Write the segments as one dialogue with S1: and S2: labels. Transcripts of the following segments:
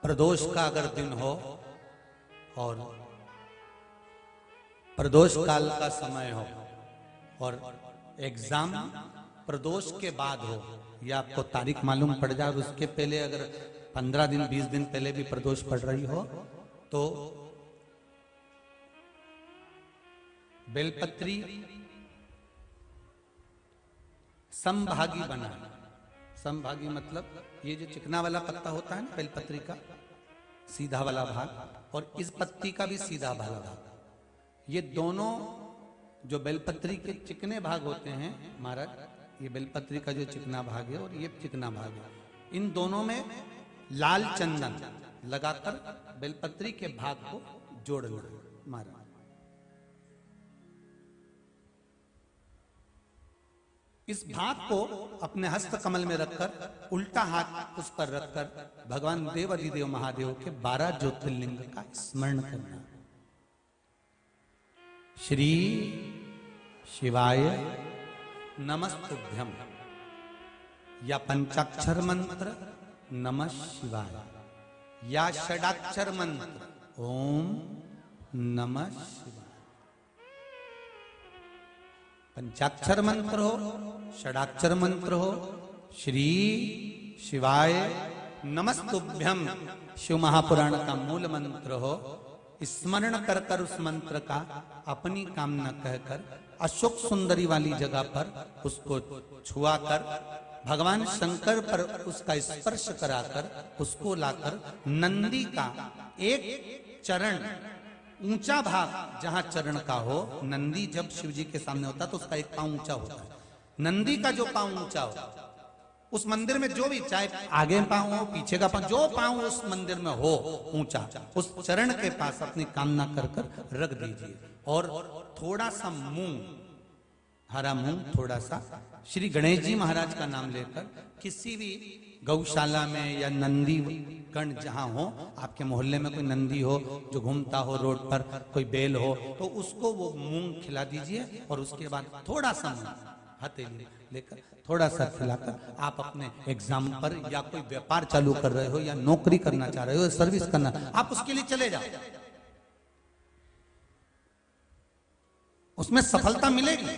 S1: प्रदोष का अगर दिन हो और प्रदोष काल का समय हो और एग्जाम प्रदोष के बाद हो या आपको तारीख मालूम पड़ जाए और उसके पहले अगर 15 दिन 20 दिन पहले भी प्रदोष पड़ रही हो तो बेलपत्री समभागी बना। समभागी मतलब ये जो चिकना वाला पत्ता होता है ना बेलपत्री का सीधा वाला भाग और इस पत्ती का भी सीधा वाला भाग, ये दोनों जो बेलपत्री के चिकने भाग होते हैं महाराज, ये बेलपत्री का जो चिकना भाग है और ये चिकना भाग है, इन दोनों में लाल चंदन लगाकर बेलपत्री के भाग को जोड़ना महाराज। इस भाग को अपने हस्त कमल में रखकर उल्टा हाथ उस पर रखकर भगवान देव अधिदेव महादेव के 12 ज्योतिर्लिंग का स्मरण करना। श्री शिवाय नमस्तुभ्यम या पंचाक्षर मंत्र नमः शिवाय या षडाक्षर मंत्र ओम नमः शिवाय। पंचाक्षर मंत्र हो षडाक्षर मंत्र हो श्री शिवाय नमस्तुभ्यम शिव महापुराण का मूल मंत्र हो, स्मरण कर कर उस मंत्र का अपनी कामना कहकर अशोक सुंदरी वाली जगह पर उसको छुआ कर भगवान शंकर पर उसका स्पर्श कराकर उसको लाकर नंदी का एक चरण ऊंचा भाग जहां चरण का हो, नंदी जब शिव जी के सामने होता है तो उसका एक पांव ऊंचा होता है, नंदी का जो पांव ऊंचा हो उस मंदिर में जो भी चाहे आगे पांव हो पीछे का पांव जो पांव उस मंदिर में हो ऊंचा, उस चरण के पास अपनी कामना कर कर रख दीजिए और थोड़ा सा मूंग, हरा मूंग थोड़ा सा श्री गणेश जी महाराज का नाम लेकर किसी भी गौशाला में या नंदी गण जहां हो, आपके मोहल्ले में कोई नंदी हो जो घूमता हो रोड पर, कोई बैल हो तो उसको वो मूंग खिला दीजिए और उसके बाद थोड़ा सा मूंग हथेली लेकर थोड़ा सा खिलाकर आप अपने एग्जाम पर या कोई व्यापार चालू कर रहे हो या नौकरी करना चाह रहे हो, सर्विस करना, आप उसके लिए चले जाओ, उसमें सफलता मिलेगी।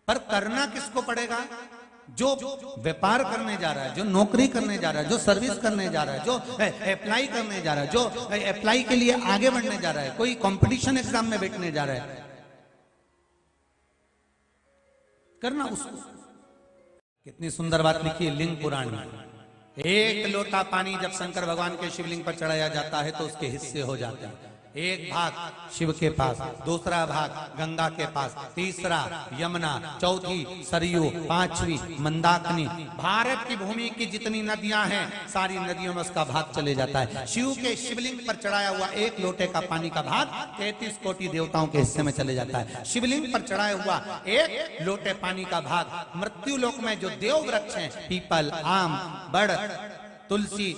S1: पर करना किसको पड़ेगा? जो व्यापार करने जा रहा है, जो नौकरी करने जा रहा है, जो सर्विस करने जा रहा है, जो अप्लाई करने जा रहा है, जो अप्लाई के लिए आगे बढ़ने जा रहा है, कोई कंपटीशन एग्जाम में बैठने जा रहा है, करना उसको। कितनी सुंदर बात लिखी है लिंग पुराण में, एक लोटा पानी जब शंकर भगवान के शिवलिंग पर चढ़ाया जाता है तो उसके हिस्से हो जाते हैं, एक भाग शिव के पास, दूसरा भाग गंगा के पास, तीसरा यमुना, चौथी सरयू, पांचवी मंदाकिनी, भारत की भूमि की जितनी नदियां हैं सारी नदियों में उसका भाग चले जाता है। शिव के शिवलिंग पर चढ़ाया हुआ एक लोटे का पानी का भाग 33 कोटि देवताओं के हिस्से में चले जाता है। शिवलिंग पर चढ़ाया हुआ एक लोटे पानी का भाग मृत्यु लोक में जो देव वृक्ष हैं, पीपल, आम, बड़, तुलसी,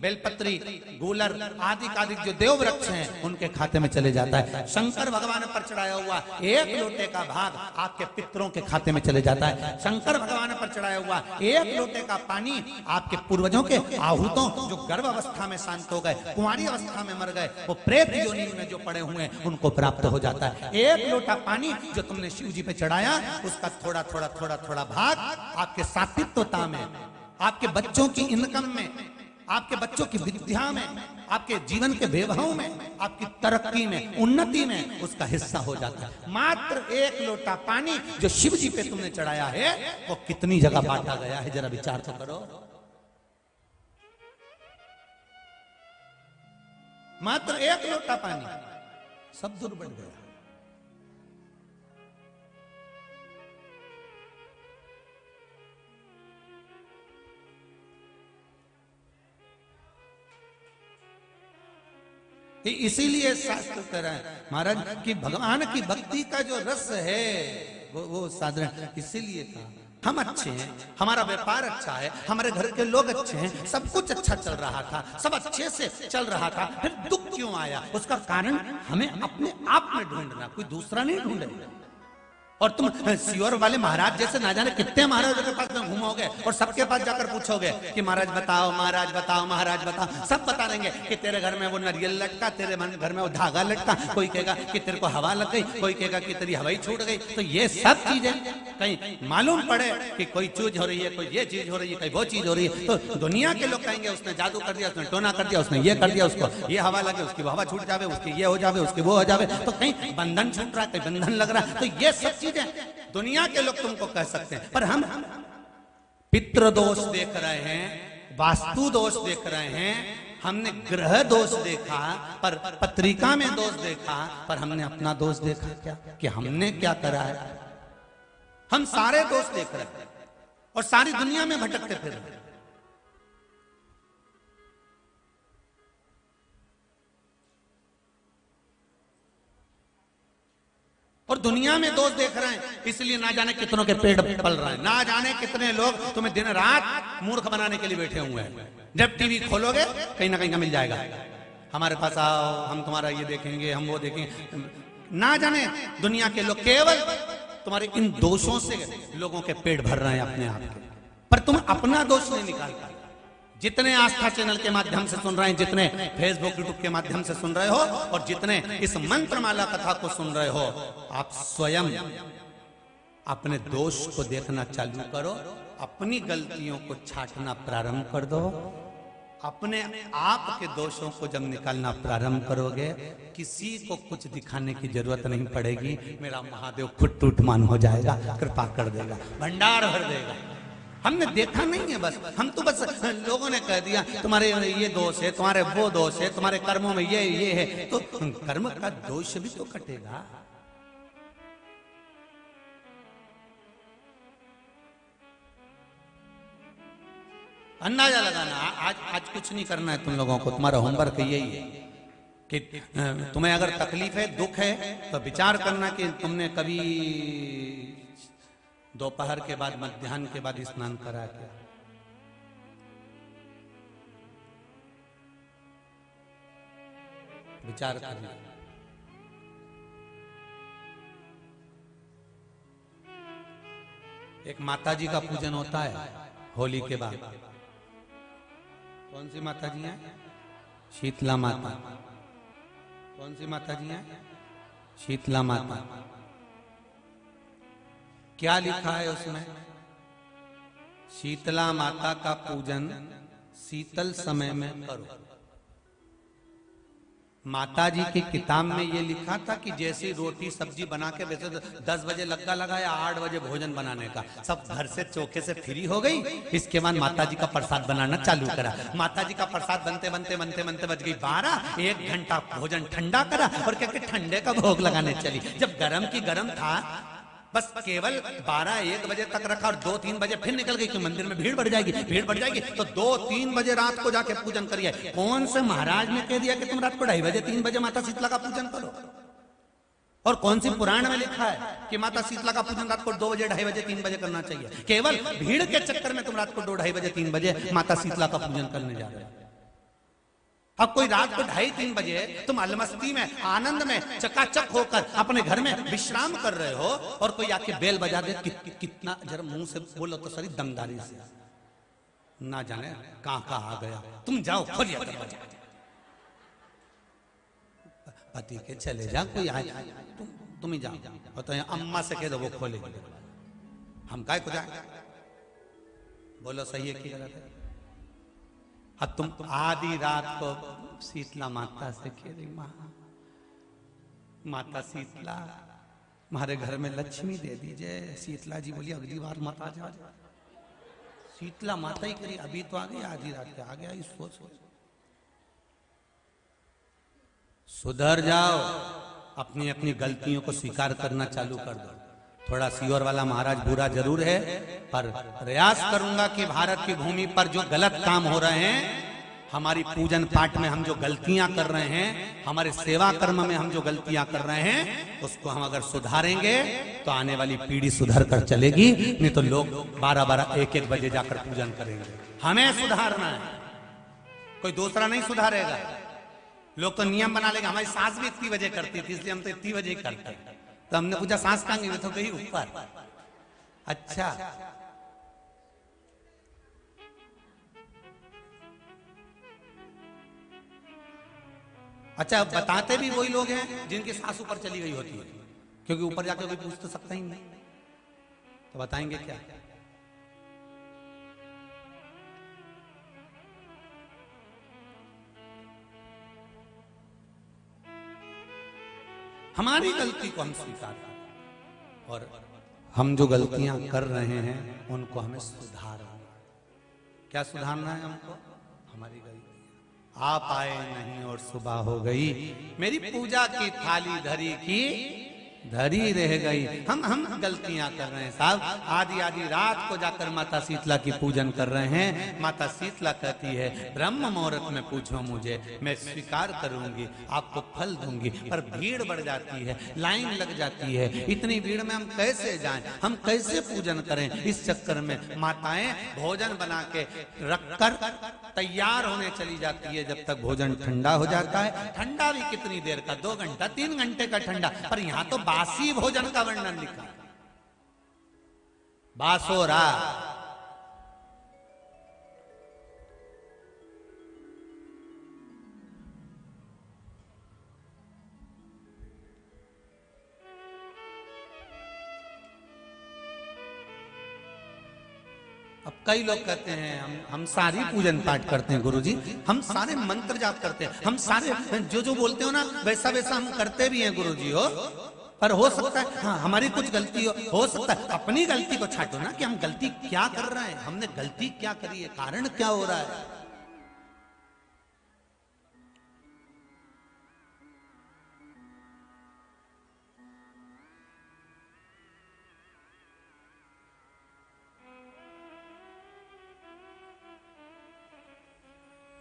S1: बेलपत्री, गूलर आदि जो देव वृक्ष हैं उनके खाते में चले जाता है। शंकर भगवान पर चढ़ाया हुआ एक लोटे का भाग आपके पितरों के खाते में चले जाता है। शंकर भगवान पर चढ़ाया हुआ एक लोटे का पानी आपके पूर्वजों के आहूतों जो गर्भ अवस्था में शांत हो गए, कुंवारी अवस्था में मर गए, वो प्रेत योनि में जो पड़े हुए हैं उनको प्राप्त हो जाता है। एक लोटा पानी जो तुमने शिव जी पे चढ़ाया उसका थोड़ा थोड़ा थोड़ा थोड़ा भाग आपके सात्विकता में, आपके बच्चों की इनकम में, आपके बच्चों की विद्या में, आपके जीवन के वैभव में, आपकी तरक्की में, उन्नति में उसका हिस्सा हो जाता है। मात्र एक लोटा पानी जो शिव जी पे तुमने चढ़ाया है वो कितनी जगह बांटा गया है, जरा विचार तो करो। मात्र एक लोटा पानी सब दूर बढ़ गया। इसीलिए शास्त्र कह रहा है महाराज कि भगवान की भक्ति का जो रस है वो साधारण, इसीलिए था हम अच्छे हैं, हमारा व्यापार अच्छा है, हमारे घर के लोग अच्छे हैं, सब कुछ अच्छा चल रहा था, सब अच्छे से चल रहा था, फिर दुख क्यों आया? उसका कारण हमें अपने आप में ढूंढना, कोई दूसरा नहीं ढूंढेगा। और तुम सियोर वाले महाराज जैसे ना जाने कितने महाराजों के पास में घूमोगे और सबके पास जाकर पूछोगे कि महाराज बताओ, महाराज बताओ, महाराज बताओ। सब बता देंगे कि तेरे घर में वो नारियल लटका, तेरे घर में वो धागा लटका, कोई कहेगा कि तेरे को हवा लग गई, कोई कहेगा कि तेरी हवाई छूट गई। तो ये सब चीजें कहीं मालूम पड़े कि कोई चीज हो रही है, कोई ये चीज हो रही है, कोई वो चीज हो रही है, तो दुनिया के लोग कहेंगे उसने जादू कर दिया, उसने टोना कर दिया, उसने ये कर दिया, उसको ये हवा लगे, उसकी हवा छूट जावे, उसकी ये हो जावे, उसकी वो हो जावे। तो कहीं बंधन छूट रहा है, कहीं बंधन लग रहा है। तो ये सब चीजें दुनिया के लोग तुमको कह सकते हैं, पर हम पितृ दोष देख रहे हैं, वास्तु दोष देख रहे हैं, हमने ग्रह दोष देखा, पर पत्रिका में दोष देखा, पर हमने अपना दोष देखा क्या कि हमने क्या करा है। हम सारे दोष देख रहे हैं और सारी दुनिया में भटकते फिर रहे हैं। और दुनिया में दोष देख रहे हैं, इसलिए ना जाने कितनों के पेड़ पल रहे हैं, ना जाने कितने लोग तुम्हें दिन रात मूर्ख बनाने के लिए बैठे हुए हैं। जब टीवी खोलोगे कहीं ना कहीं का मिल जाएगा, हमारे पास आओ, हम तुम्हारा ये देखेंगे, हम वो देखेंगे। ना जाने दुनिया के लोग केवल तुम्हारे इन दोषों से लोगों के पेट भर रहे हैं अपने आप के, पर तुम अपना दोष नहीं निकाल पाए। जितने आस्था चैनल के माध्यम से सुन रहे हैं, जितने फेसबुक यूट्यूब के माध्यम से सुन रहे हो, और जितने इस मंत्रमाला कथा को सुन रहे हो, आप स्वयं अपने दोष को देखना चालू करो, अपनी गलतियों को छांटना प्रारंभ कर दो। अपने आप के दोषों को जब निकालना प्रारंभ करोगे, किसी को कुछ दिखाने की जरूरत नहीं पड़ेगी। मेरा महादेव खुद टूटमान हो जाएगा, कृपा कर देगा, भंडार भर देगा। हमने देखा नहीं है, बस हम तो बस लोगों ने कह दिया तुम्हारे ये दोष है, तुम्हारे वो दोष है, तुम्हारे कर्मों में ये है, तो कर्म का दोष भी तो कटेगा। अंदाजा लगाना। आज कुछ नहीं करना है तुम लोगों को, तुम्हारा होमवर्क यही है कि तुम्हें अगर तकलीफ है, दुख है, तो विचार करना कि तुमने कभी दोपहर के बाद, मध्याह्न के बाद स्नान करा क्या। विचार करना। एक माता जी का पूजन होता है होली के बाद। कौन सी माता जी हैं? शीतला माता। कौन सी माता जी हैं? शीतला माता। क्या लिखा है उसमें? शीतला माता का पूजन शीतल समय में करो। माता जी की किताब में ये लिखा था कि जैसी रोटी सब्जी बना के, वैसे 10 बजे लग्गा लगाया, 8 बजे भोजन बनाने का, सब घर से चौके से फ्री हो गई। इसके बाद माता जी का प्रसाद बनाना चालू करा। माता जी का प्रसाद बनते बनते बनते बनते बज गई 12। 1 घंटा भोजन ठंडा करा और क्या ठंडे का भोग लगाने चली। जब गरम की गरम था, बस केवल 12-1 बजे तक रखा और 2-3 बजे फिर निकल गई कि मंदिर में भीड़ बढ़ जाएगी, भीड़ बढ़ जाएगी, तो 2-3 बजे रात को जाके पूजन करिए। कौन से महाराज ने कह दिया कि तुम रात को 2:30 बजे 3 बजे माता शीतला का पूजन करो? और कौन सी पुराण में लिखा है कि माता शीतला का पूजन रात को 2 बजे 2:30 बजे 3 बजे करना चाहिए? केवल भीड़ के चक्कर में तुम रात को 2-2:30 बजे 3 बजे माता शीतला का पूजन करने जा रहे हो। अब कोई रात को 2:30-3 बजे तुम अलमस्ती में, आनंद में, चकाचक होकर अपने घर में विश्राम कर रहे हो, और कोई आके बेल बजा दे, कितना जरा मुंह से बोलो तो सही दमदारी से, ना जाने कहां आ गया। तुम जाओ खोलिए दरवाजा, पति के चले जा, कोई आए, तुम ही जाओ। तो अम्मा से कह दो वो खोलेगी, हम काय को जाए? बोलो सही है कि गलत है? अब तुम आधी रात को शीतला माता से कह रही, माता शीतला हमारे घर में लक्ष्मी दे दीजिए। शीतला जी बोली अगली बार मत आ जाओ। शीतला माता ही करी, अभी तो आ गई, आधी रात के आ गया। इस सोच सुधर जाओ, अपनी अपनी गलतियों को स्वीकार करना चालू कर दो। थोड़ा सीहोर वाला महाराज बुरा जरूर है, पर प्रयास करूंगा कि भारत की भूमि पर जो गलत काम हो रहे हैं, हमारी पूजन पाठ में हम जो गलतियां कर रहे हैं, हमारे सेवा कर्म में हम जो गलतियां कर रहे हैं, उसको हम अगर सुधारेंगे तो आने वाली पीढ़ी सुधर कर चलेगी। नहीं तो लोग 12-12, 1-1 बजे जाकर पूजन करेंगे। हमें सुधारना है, कोई दूसरा नहीं सुधारेगा। लोग तो नियम बना लेगा, हमारी सास भी इतनी बजे करती थी इसलिए हम तो इतनी बजे ही करते हैं। तो हमने पूछा सांस कहां गई? तो गई ऊपर। अच्छा, अच्छा, बताते भी वही लोग हैं जिनकी सांस ऊपर चली गई होती है, क्योंकि ऊपर जाकर कोई पूछ तो सकता ही नहीं, तो बताएंगे क्या? हमारी गलती को हम स्वीकार करें और हम जो गलतियां कर रहे हैं उनको हमें सुधारना। क्या सुधारना है हमको? हमारी गलती। आप आए नहीं और सुबह हो गई, मेरी पूजा की थाली धरी की धरी रह गई। हम गलतियां कर रहे हैं साहब। आधी आधी रात को जाकर माता शीतला की पूजन कर रहे हैं। माता शीतला कहती है ब्रह्म मुहूर्त में पूछो मुझे, मैं स्वीकार करूंगी, आपको फल दूंगी। पर भीड़ बढ़ जाती है, लाइन लग जाती है। इतनी भीड़ में हम कैसे जाएं, हम कैसे पूजन करें? इस चक्कर में माताएं भोजन बना के रखकर तैयार होने चली जाती है। जब तक भोजन ठंडा हो जाता है, ठंडा भी कितनी देर का, 2 घंटा 3 घंटे का ठंडा। पर यहां तो बासी भोजन का वर्णन लिखा, बासोरा। अब कई लोग कहते हैं हम सारी पूजन पाठ करते हैं गुरुजी, हम सारे मंत्र जाप करते हैं, हम सारे जो बोलते हो ना वैसा वैसा हम करते भी हैं गुरुजी हो। पर हो सकता है हाँ हमारी कुछ गलती हो सकता है। अपनी गलती को छाटो ना कि हम गलती क्या कर रहे हैं, हमने गलती क्या करी है, कारण क्या हो रहा है।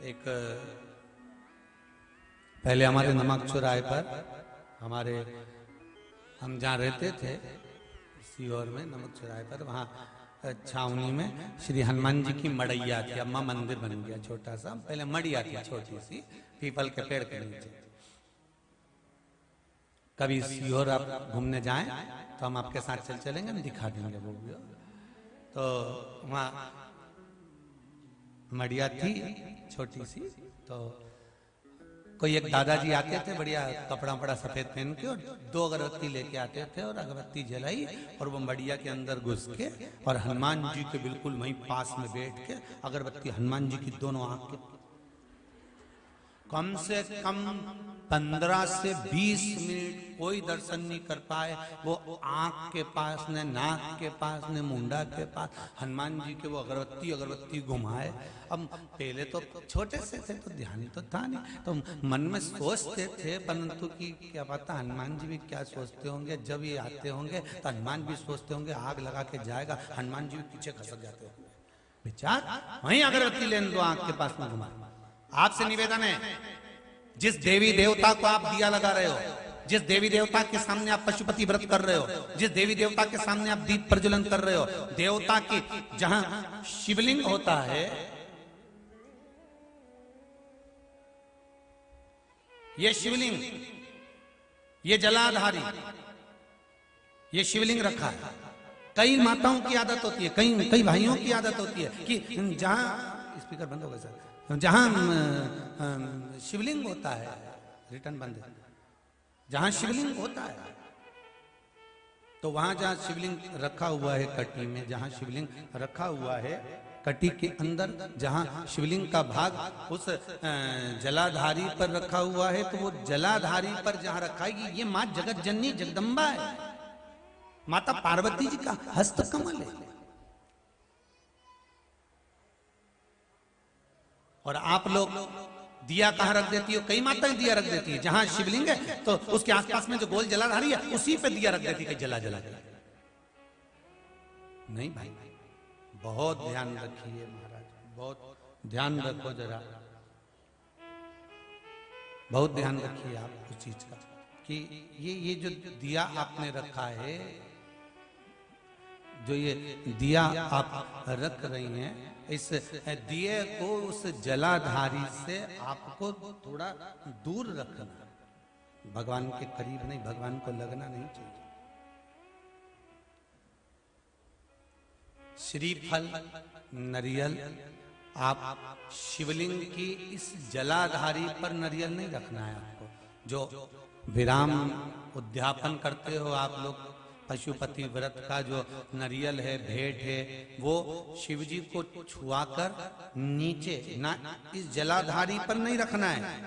S1: एक पहले हमारे नमक चौराहे पर हम जहाँ रहते थे सीहोर में, नमक चौराहे पर, वहाँ छावनी में श्री हनुमान जी की मड़ैया थी। अम्मा मंदिर बन गया छोटा सा, पहले मड़िया थी छोटी सी पीपल के पेड़ के नीचे। कभी सीहोर आप घूमने जाएं तो हम आपके साथ चलेंगे, हम दिखा देंगे वो भी। तो वहाँ मड़िया थी छोटी सी। तो कोई एक दादाजी आते थे बढ़िया कपड़ा बड़ा सफेद पहन के, और 2 अगरबत्ती लेके आते थे और अगरबत्ती जलाई और वो मड़िया के अंदर घुस के और हनुमान जी के बिल्कुल वहीं पास में बैठ के अगरबत्ती हनुमान जी की दोनों आंख के कम से कम 15 से 20 मिनट कोई दर्शन नहीं कर पाए। वो आंख के पास ने, नाक के पास ने, मुंडा के पास हनुमान जी के वो अगरबत्ती घुमाए। अब पहले तो छोटे से थे तो ध्यान तो था नहीं, तो मन में सोचते थे, परंतु कि क्या पता हनुमान जी भी क्या सोचते होंगे। जब ये आते होंगे तो हनुमान भी सोचते होंगे आग लगा के जाएगा, हनुमान जी भी पीछे खसक जाते होंगे। विचार वहीं अगरबत्ती लेने दो, आंख के पास में घुमाए। आपसे निवेदन है, जिस देवी देवता को आप दिया लगा रहे हो, जिस देवी देवता के सामने आप पशुपति व्रत कर रहे हो, जिस देवी देवता के सामने आप दीप प्रज्वलन कर रहे हो, देवता की जहां शिवलिंग होता है, ये शिवलिंग, ये जलाधारी, ये शिवलिंग रखा है। कई माताओं की आदत होती है, कई भाइयों की आदत होती है कि जहां, स्पीकर बंद हो गया सर, जहां शिवलिंग होता है, रिटर्न बंद है, जहां शिवलिंग होता है तो वहां जहां शिवलिंग रखा हुआ है कटी में, जहां शिवलिंग रखा हुआ है कटी के अंदर, जहां शिवलिंग का भाग उस जलाधारी पर रखा हुआ है, तो वो जलाधारी पर जहां रखा है ये मां जगत जननी जगदम्बा है, माता पार्वती जी का हस्त कमल है। और आप लोग दिया कहां रख देती हो? कई माताएं दिया रख देती है, जहां शिवलिंग है तो उसके आसपास में जो गोल जलाधारी है उसी पे दिया रख देती है, जला जला के। नहीं भाई, बहुत ध्यान रखिए महाराज, बहुत ध्यान रखो जरा, बहुत ध्यान रखिए आप उस चीज का कि ये जो दिया आपने रखा है, जो ये दिया आप रख रही हैं, इस दिए को उस जलाधारी से आपको थोड़ा दूर रखना, भगवान के करीब नहीं, भगवान को लगना नहीं चाहिए। श्रीफल, नरियल, आप शिवलिंग की इस जलाधारी पर नरियल नहीं रखना है आपको। जो विराम उद्यापन करते हो आप लोग पशुपति व्रत का, जो नरियल है, भेंट है, वो शिव जी को छुआकर नीचे ना, इस जलाधारी पर नहीं रखना है,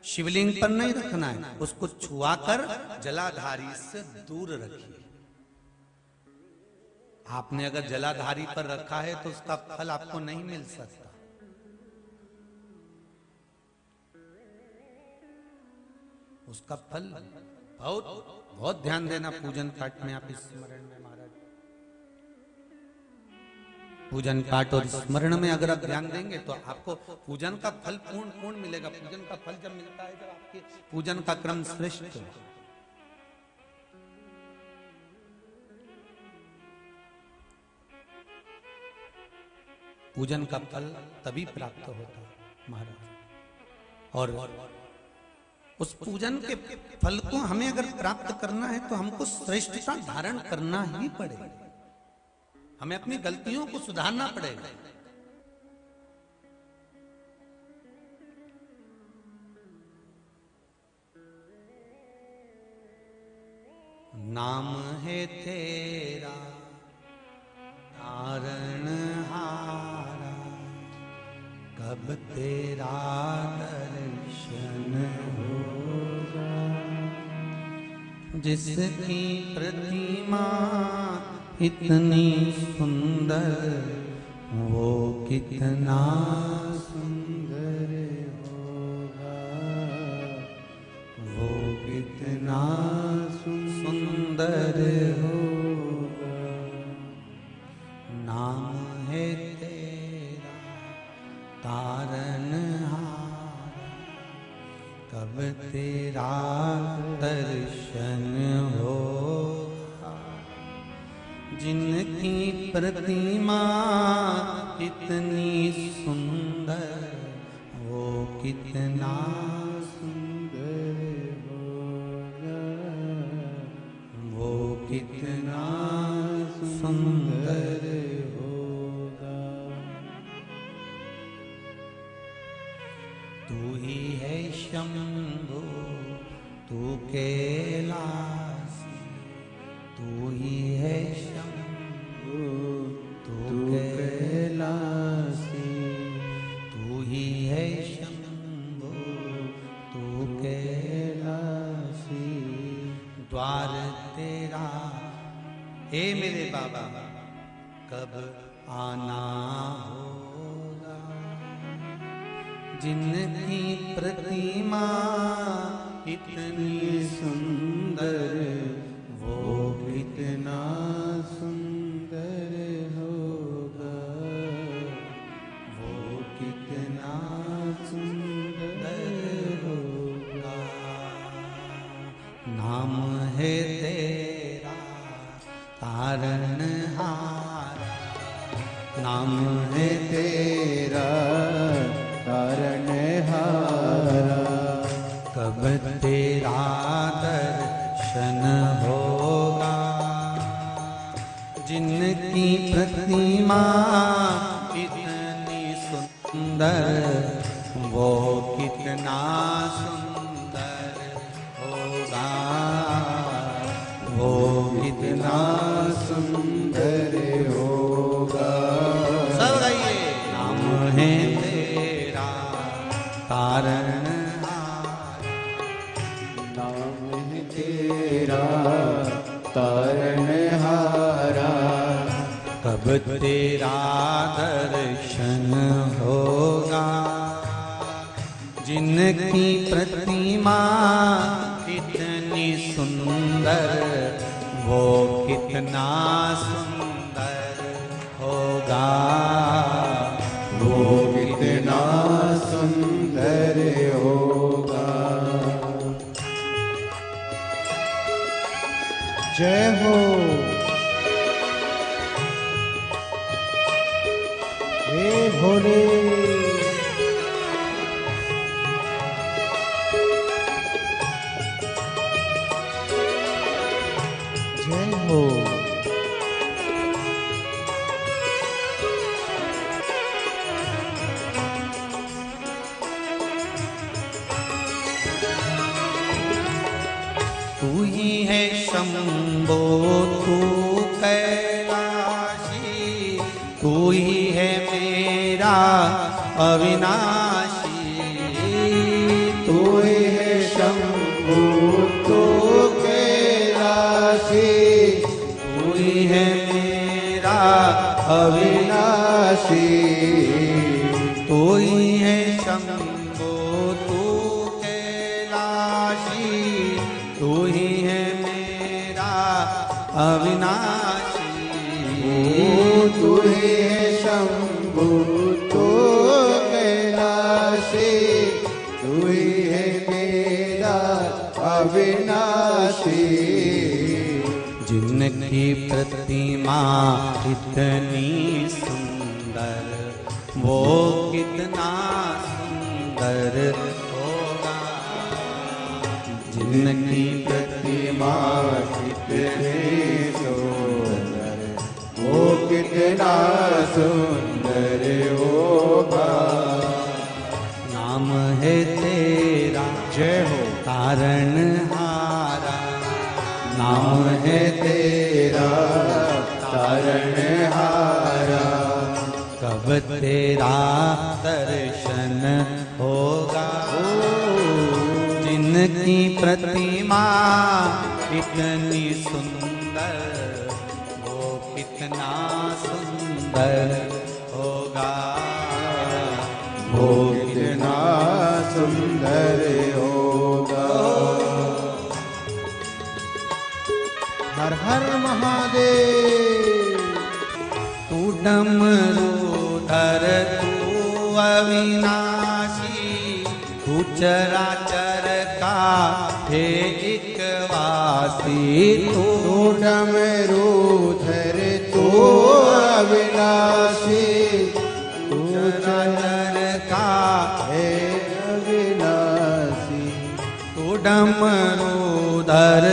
S1: शिवलिंग पर नहीं रखना है, उसको छुआकर जलाधारी से दूर रखिए। आपने अगर जलाधारी पर रखा है तो उसका फल आपको नहीं मिल सकता। उसका फल बहुत बहुत ध्यान देना पूजन पाठ में। आप स्मरण में महाराज, पूजन पाठ और स्मरण में अगर आप ध्यान देंगे तो आपको पूजन का फल पूर्ण मिलेगा। पूजन का फल जब मिलता है जब आपके पूजन का क्रम श्रेष्ठ हो। पूजन का फल तभी प्राप्त होता है महाराज। और उस पूजन के फल को हमें अगर प्राप्त करना है तो हमको श्रेष्ठता धारण करना ही पड़ेगा। हमें अपनी गलतियों को सुधारना पड़ेगा। नाम है तेरा तारणहारा, कब तेरा दर्शन होगा। जिसकी प्रतिमा इतनी सुंदर, वो कितना सुंदर होगा, वो कितना सुंदर होगा। नाम है तेरा तारणहारा, कब तेरा दर्शन होगा। जिनकी प्रतिमा इतनी सुंदर, वो कितना सुंदर होगा, वो कितना सुंदर होगा। तू ही है शंभु, तू कैलासी, तू ही है शंभु, तू कैलासी, तू ही है शंभु, तू कैलासी। द्वार तेरा हे मेरे बाबा कब आना होगा। जिनकी प्रतिमा इतनी सुंदर, वो कितना सुंदर होगा, वो कितना सुंदर होगा। नाम है तेरा तारणहारा, नाम है तेरा तारणहारा, कब तेरा दर्शन होगा। जिनकी प्रतिमा इतनी सुंदर, वो कितना सुंदर होगा, वो कितना सुंदर होगा। सब गाइए। नाम है तेरा तारणहारा,
S2: नाम है तेरा तारणहारा,
S1: कब तेरा दर्शन होगा। जिनकी प्रतिमा इतनी सुंदर, वो कितना सुंदर होगा,
S2: वो कितना सुंदर होगा। जय हो हे भोले। जय हो
S1: शंभो तू कैलाशी, तू ही है मेरा अविनाशी।
S2: तू ही है शंभु तू कैलाशी,
S1: तू ही है मेरा
S2: अविनाशी।
S1: तू ही है शंभो तू कैलाशी, तू ही है मेरा अविनाशी।
S2: तू ही है शंभु तू कैलाशी, तू ही है मेरा अविनाशी।
S1: जिनकी प्रतिमा इतनी सुंदर, वो कितना सुंदर होगा। जिनकी प्रतिमा
S2: कितनी सुंदर, वो कितना सुंदर होगा।
S1: नाम है तेरा
S2: जय हो।
S1: तारणहारा,
S2: नाम है तेरा तारणहारा,
S1: कब तेरा दर्शन होगा। जिनकी प्रतिमा इतनी सुंदर, वो कितना सुंदर होगा।
S2: वो कितना सुंदर होगा। हर हर महादेव।
S1: तू डमरूधर तू अविनाशी, तू चराचर का हे एक वासी। तू
S2: डमरूधर तू अविनाशी, तू
S1: चराचर का
S2: है अविनाशी।
S1: तू डमरूधर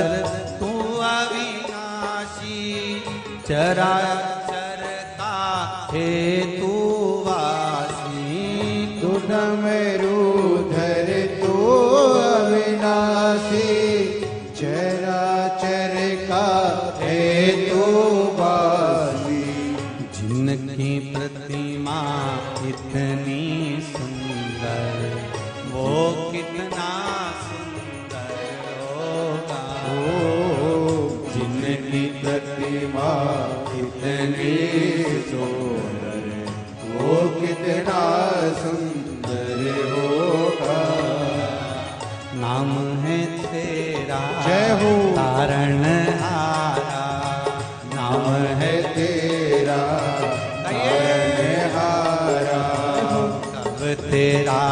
S1: तू अविनाशी, चराचर का हे तू वासी।
S2: तू डमरूधर तू अविनाशी, चराचर का है तू वासी।
S1: जिनकी प्रतिमा इतनी सुंदर, वो कितना सुंदर होगा।
S2: जिनकी प्रतिमा इतनी सुंदर, वो कितना सुंदर होगा।
S1: नाम है तेरा
S2: जय हो।
S1: तारणहारा, नाम है
S2: तेरा तारणहारा,
S1: कब तेरा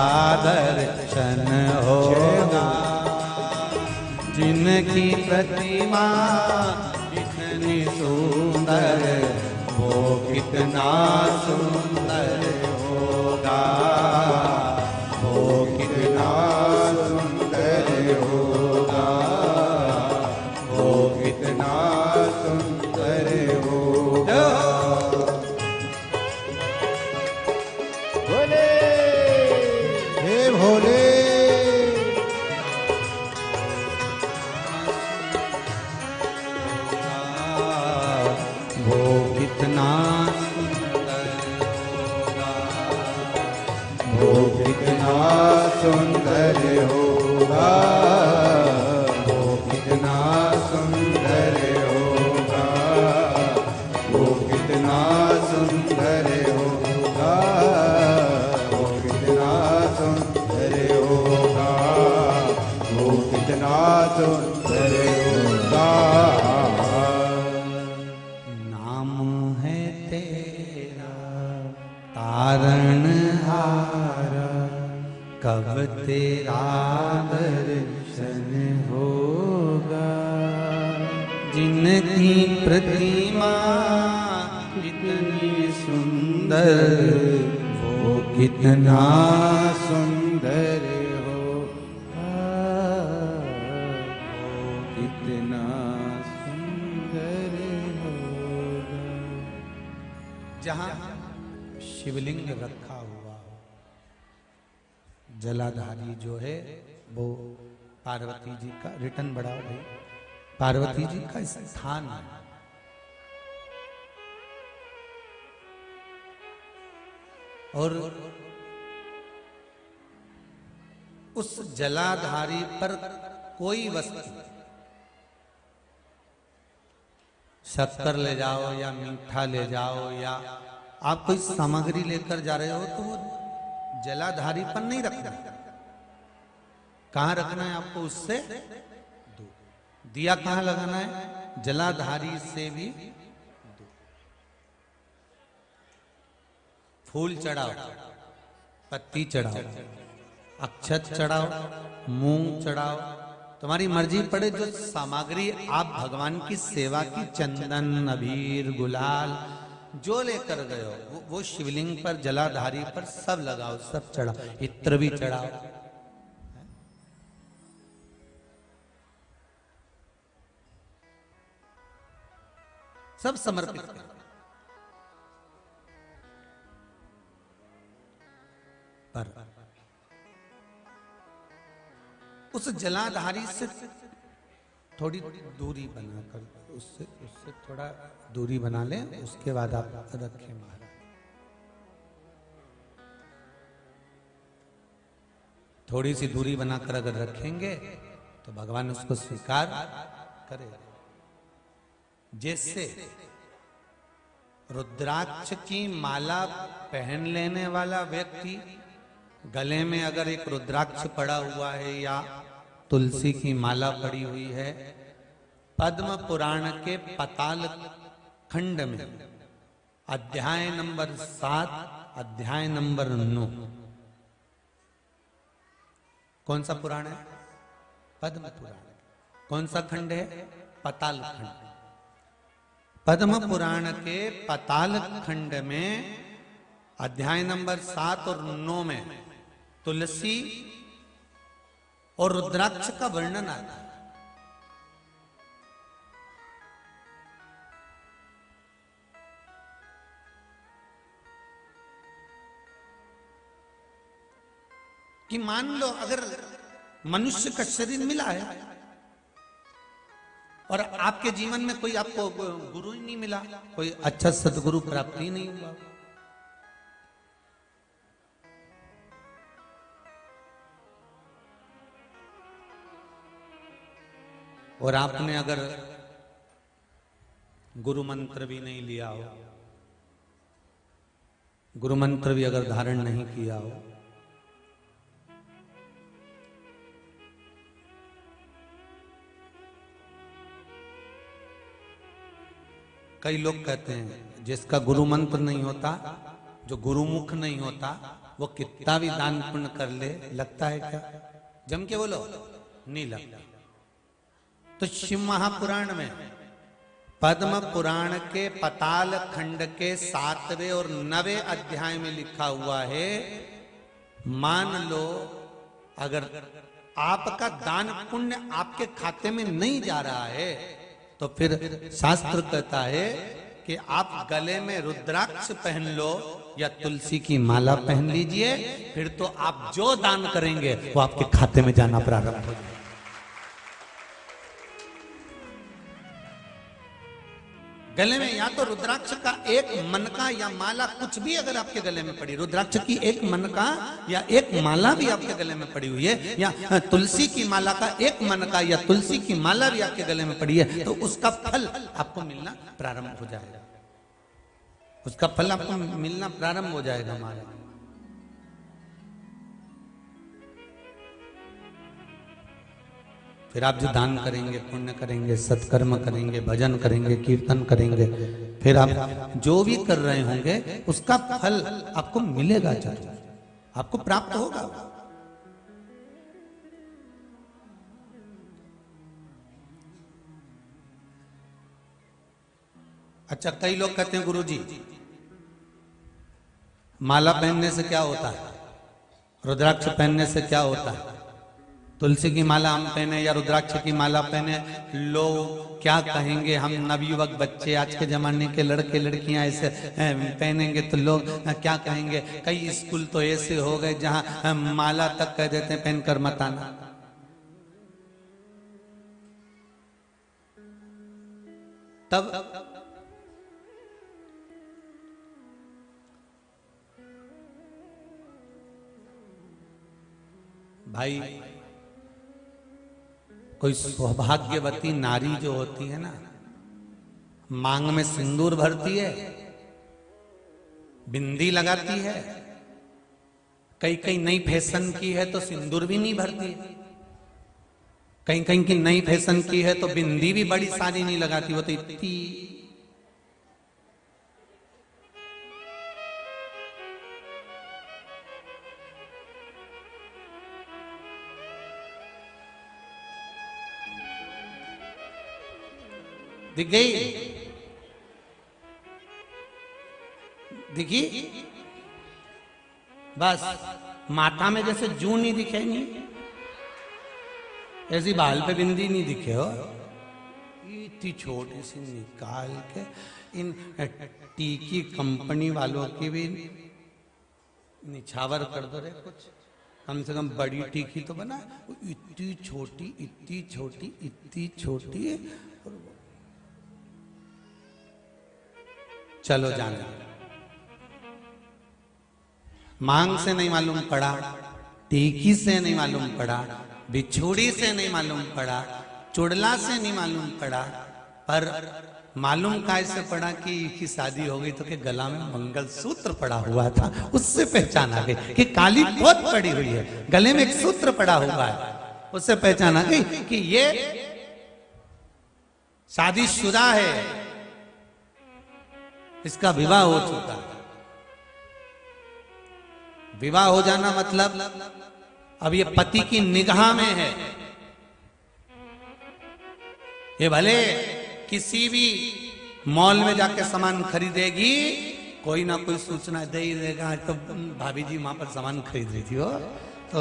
S1: दर्शन होगा। जिनकी प्रतिमा इतनी सुंदर, वो कितना सुंदर होगा। वो कितना
S2: सुंदर होगा। वो कितना सुंदर होगा। भोले हे भोले।
S1: वो कितना सुंदर होगा।
S2: वो कितना सुंदर होगा। वो कितना सुंदर होगा। वो कितना सुंदर होगा। वो कितना सुंदर होगा। वो कितना सुंदर होगा।
S1: नाम है तेरा तारणहारा, कब तेरा दर्शन होगा। जिनकी प्रतिमा इतनी सुंदर, वो कितना
S2: सुंदर होगा। वो कितना सुंदर होगा।
S1: जहां शिवलिंग रखा हुआ हो, जलाधारी जो है वो पार्वती जी का, रिटर्न बढ़ाओ भाई, पार्वती जी का स्थान है। और उस जलाधारी पर कोई वस्तु, शक्कर ले जाओ या मीठा ले जाओ या आप कोई सामग्री लेकर जा रहे हो तो वो जलाधारी पर नहीं रखना। कहां रखना है आपको? उससे दूर। दिया कहां लगाना है? जलाधारी से भी दूर। फूल चढ़ाओ, पत्ती चढ़ाओ, अक्षत चढ़ाओ, मूंग चढ़ाओ, तुम्हारी मर्जी पड़े। जो सामग्री आप भगवान की सेवा की, चंदन, अबीर, गुलाल जो लेकर गए हो वो शिवलिंग पर, जलाधारी पर सब लगाओ, सब चढ़ाओ, इत्र भी चढ़ाओ। सब समर्पित करो। पर उस जलाधारी से थोड़ी दूरी बनाकर, उससे थोड़ा दूरी बना लें, उसके बाद आप रखें महाराज। थोड़ी सी दूरी बनाकर अगर रखेंगे तो भगवान उसको स्वीकार करेगा। जैसे रुद्राक्ष की माला पहन लेने वाला व्यक्ति, गले में अगर एक रुद्राक्ष पड़ा हुआ है या तुलसी की माला पड़ी हुई है, पद्म पुराण के पाताल खंड में अध्याय नंबर 7, अध्याय नंबर 9, कौन सा पुराण है? पद्म पुराण। कौन सा खंड है? पाताल खंड। पद्म पुराण के पाताल खंड में अध्याय नंबर 7 और 9 में तुलसी और रुद्राक्ष का वर्णन आता है। कि मान लो अगर मनुष्य का शरीर मिला है और आपके जीवन में कोई आपको गुरु ही नहीं मिला, कोई अच्छा सदगुरु प्राप्त ही नहीं हुआ, और आपने अगर गुरु मंत्र भी नहीं लिया हो, गुरु मंत्र भी अगर धारण नहीं किया हो, कई लोग कहते हैं जिसका गुरु मंत्र नहीं होता, जो गुरुमुख नहीं होता, वो कितना भी दान पुण्य कर ले, लगता है क्या? जम के बोलो, नहीं लगता। तो शिव महापुराण में पद्म पुराण के पाताल खंड के 7वें और 9वें अध्याय में लिखा हुआ है, मान लो अगर आपका दान पुण्य आपके खाते में नहीं जा रहा है तो फिर शास्त्र कहता है कि आप गले में रुद्राक्ष पहन लो या तुलसी की माला पहन लीजिए, फिर तो आप जो दान करेंगे वो आपके खाते में जाना प्रारंभ हो जाएगा। गले में या तो रुद्राक्ष का एक मनका या माला, कुछ भी अगर आपके गले में पड़ी, रुद्राक्ष की एक मनका या एक माला भी आपके गले में पड़ी हुई है, या तुलसी की माला का एक मनका या तुलसी की माला भी आपके गले में पड़ी है, तो उसका फल आपको मिलना प्रारंभ हो जाएगा। उसका फल आपको मिलना प्रारंभ हो जाएगा हमारा। फिर आप जो दान करेंगे, पुण्य करेंगे, सत्कर्म करेंगे, भजन करेंगे, कीर्तन करेंगे, फिर आप जो भी कर रहे होंगे उसका फल आपको मिलेगा, जरूर आपको प्राप्त होगा। अच्छा, कई लोग कहते हैं गुरुजी माला पहनने से क्या होता है, रुद्राक्ष पहनने से क्या होता है, तुलसी की माला हम पहने या रुद्राक्ष की माला पहने, लोग क्या कहेंगे, हम नवयुवक बच्चे, आज के जमाने के लड़के लड़कियां ऐसे पहनेंगे तो लोग क्या कहेंगे। कई स्कूल तो ऐसे हो गए जहां माला तक कह देते हैं पहनकर मत आना। तब भाई कोई सौभाग्यवती नारी जो होती है ना, मांग में सिंदूर भरती है, बिंदी लगाती है, कई कई नई फैशन की है तो सिंदूर भी नहीं भरती, कहीं कहीं की नई फैशन की है तो बिंदी भी बड़ी सारी नहीं लगाती, वो तो इतनी दिख गई, दिखी बस। माथा में जैसे जू नहीं दिखे, नहीं ऐसी बाल पे बिंदी नहीं दिखे हो, इतनी छोटी सी निकाल के इन टीकी कंपनी वालों की भी निछावर कर दो रे, कुछ कम से कम बड़ी टीकी तो बना। इतनी छोटी, इतनी छोटी, इतनी छोटी। चलो जाने, मांग से नहीं मालूम पड़ा, टीकी से नहीं मालूम पड़ा, बिछुड़ी से नहीं मालूम पड़ा, चुड़ला से नहीं मालूम पड़ा, पर मालूम कैसे पड़ा कि की शादी हो गई तो के गला में मंगलसूत्र पड़ा हुआ था, उससे पहचान आ गई कि काली पोत पड़ी हुई है, गले में एक सूत्र पड़ा हुआ है, उससे पहचान आ गई कि ये शादीशुदा है, इसका विवाह हो चुका है। विवाह हो जाना मतलब अब ये पति की निगाह में है। ये भले किसी भी मॉल में जाके सामान खरीदेगी, कोई ना कोई सूचना दे ही देगा, आज तो भाभी जी वहां पर सामान खरीद रही थी, हो तो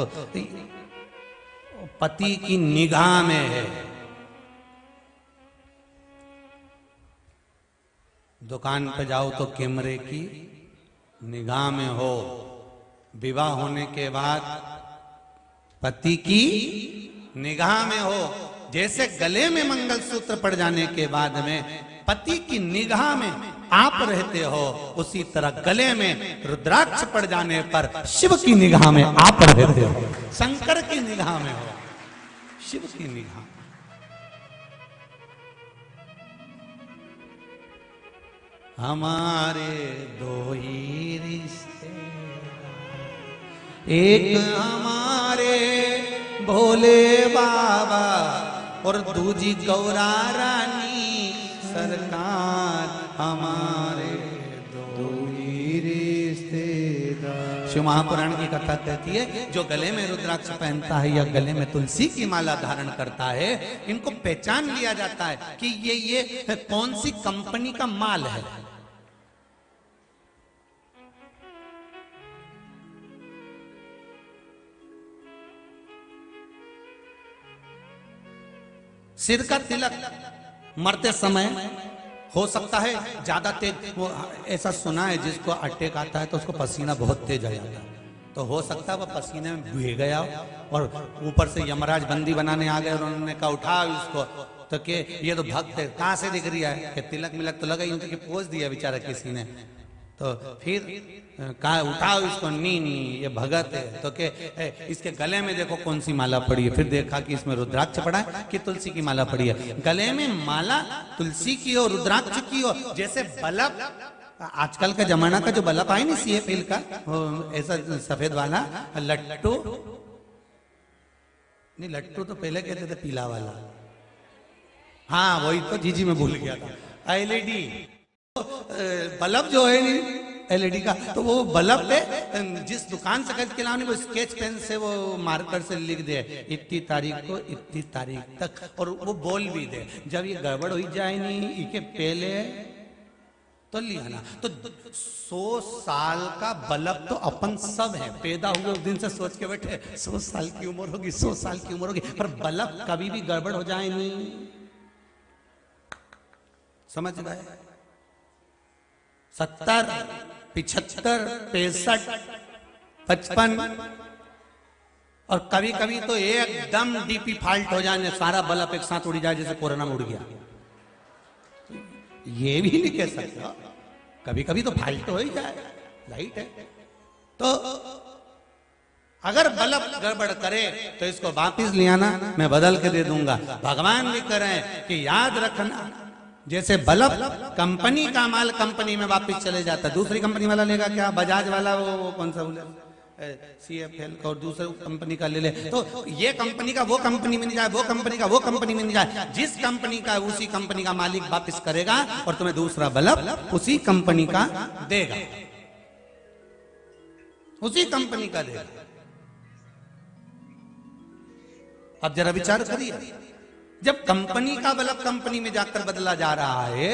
S1: पति की निगाह में है। दुकान पे जाओ तो कैमरे की निगाह में हो, विवाह होने के बाद पति की निगाह में हो। जैसे गले में मंगलसूत्र पड़ जाने के बाद में पति की निगाह में आप रहते हो, उसी तरह गले में रुद्राक्ष पड़ जाने पर शिव की निगाह में आप रहते हो, शंकर की निगाह में हो, शिव की निगाह। हमारे दो ही रिश्ते, एक हमारे भोले बाबा और दूजी गौरा रानी सरकार, हमारे दो ही रिश्तेदार। शिव महापुराण की कथा कहती है, जो गले में रुद्राक्ष पहनता है या गले में तुलसी की माला धारण करता है, इनको पहचान लिया जाता है कि ये कौन सी कंपनी का माल है। सिर का तिलक मरते समय हो सकता है ज्यादा तेज, वो ऐसा सुना है जिसको अटैक आता है तो उसको पसीना बहुत तेज आ जाता है, तो हो सकता है वो पसीने में भीग गया और ऊपर से यमराज बंदी बनाने आ गए और उन्होंने कहा उठाओ इसको, तो के ये तो भक्त है, कहां से दिख रहा है कि तिलक मिलक तो लगा ही, उनके पोज दिया बेचारा किसी ने, तो फिर कहा उठाओ इसको, नी नी ये भगत है, तो के इसके गले में देखो कौन सी माला पड़ी है, फिर देखा कि इसमें रुद्राक्ष पड़ा है कि तुलसी की माला पड़ी है। गले में माला तुलसी की हो, रुद्राक्ष की हो, जैसे बल्ब, आजकल का जमाना का जो बल्ब आए ना CFL का, ऐसा सफेद वाला लट्टू, नहीं लट्टू तो पहले कहते थे पीला वाला, हाँ वही तो जीजी में भूल गया था, LED बल्ब जो है नहीं LED का, तो वो बल्ब पे जिस दुकान से खरीद के लाने वो स्केच पेन से वो मार्कर से लिख दे इतनी तारीख को इतनी तारीख तक, और वो बोल भी दे जब ये गड़बड़ हो जाए नहीं इसके पहले तो लिया ना। तो 100 साल का बल्ब तो अपन सब है, पैदा हुए उस दिन से सोच के बैठे 100 साल की उम्र होगी, 100 साल की उम्र होगी, पर बल्ब कभी भी गड़बड़ हो जाए नहीं, समझ गए। 70, 75, 65, 55 और कभी कभी तो एकदम DP फॉल्ट हो जाए, सारा बल्ब एक साथ उड़ जाए जैसे कोरोना में उड़ गया। ये भी नहीं कह सकता, कभी कभी तो फाल्ट हो ही जाए, लाइट है। तो अगर बल्ब गड़बड़ करे तो इसको वापिस ले आना, मैं बदल के दे दूंगा। भगवान भी कह रहे हैं कि याद रखना, जैसे बल्ब कंपनी का माल कंपनी में वापिस चले जाता है, दूसरी कंपनी वाला लेगा क्या, बजाज वाला वो कौन सा बोले CFL और दूसरे कंपनी का ले ले, तो ये कंपनी का वो कंपनी में नहीं जाए, वो कंपनी का वो कंपनी में नहीं जाए। जिस कंपनी का उसी कंपनी का मालिक वापिस करेगा और तुम्हें दूसरा बल्ब उसी कंपनी का देगा, उसी कंपनी का देगा। अब जरा विचार करिए, जब कंपनी का बल्ब कंपनी में जाकर बदला जा रहा है,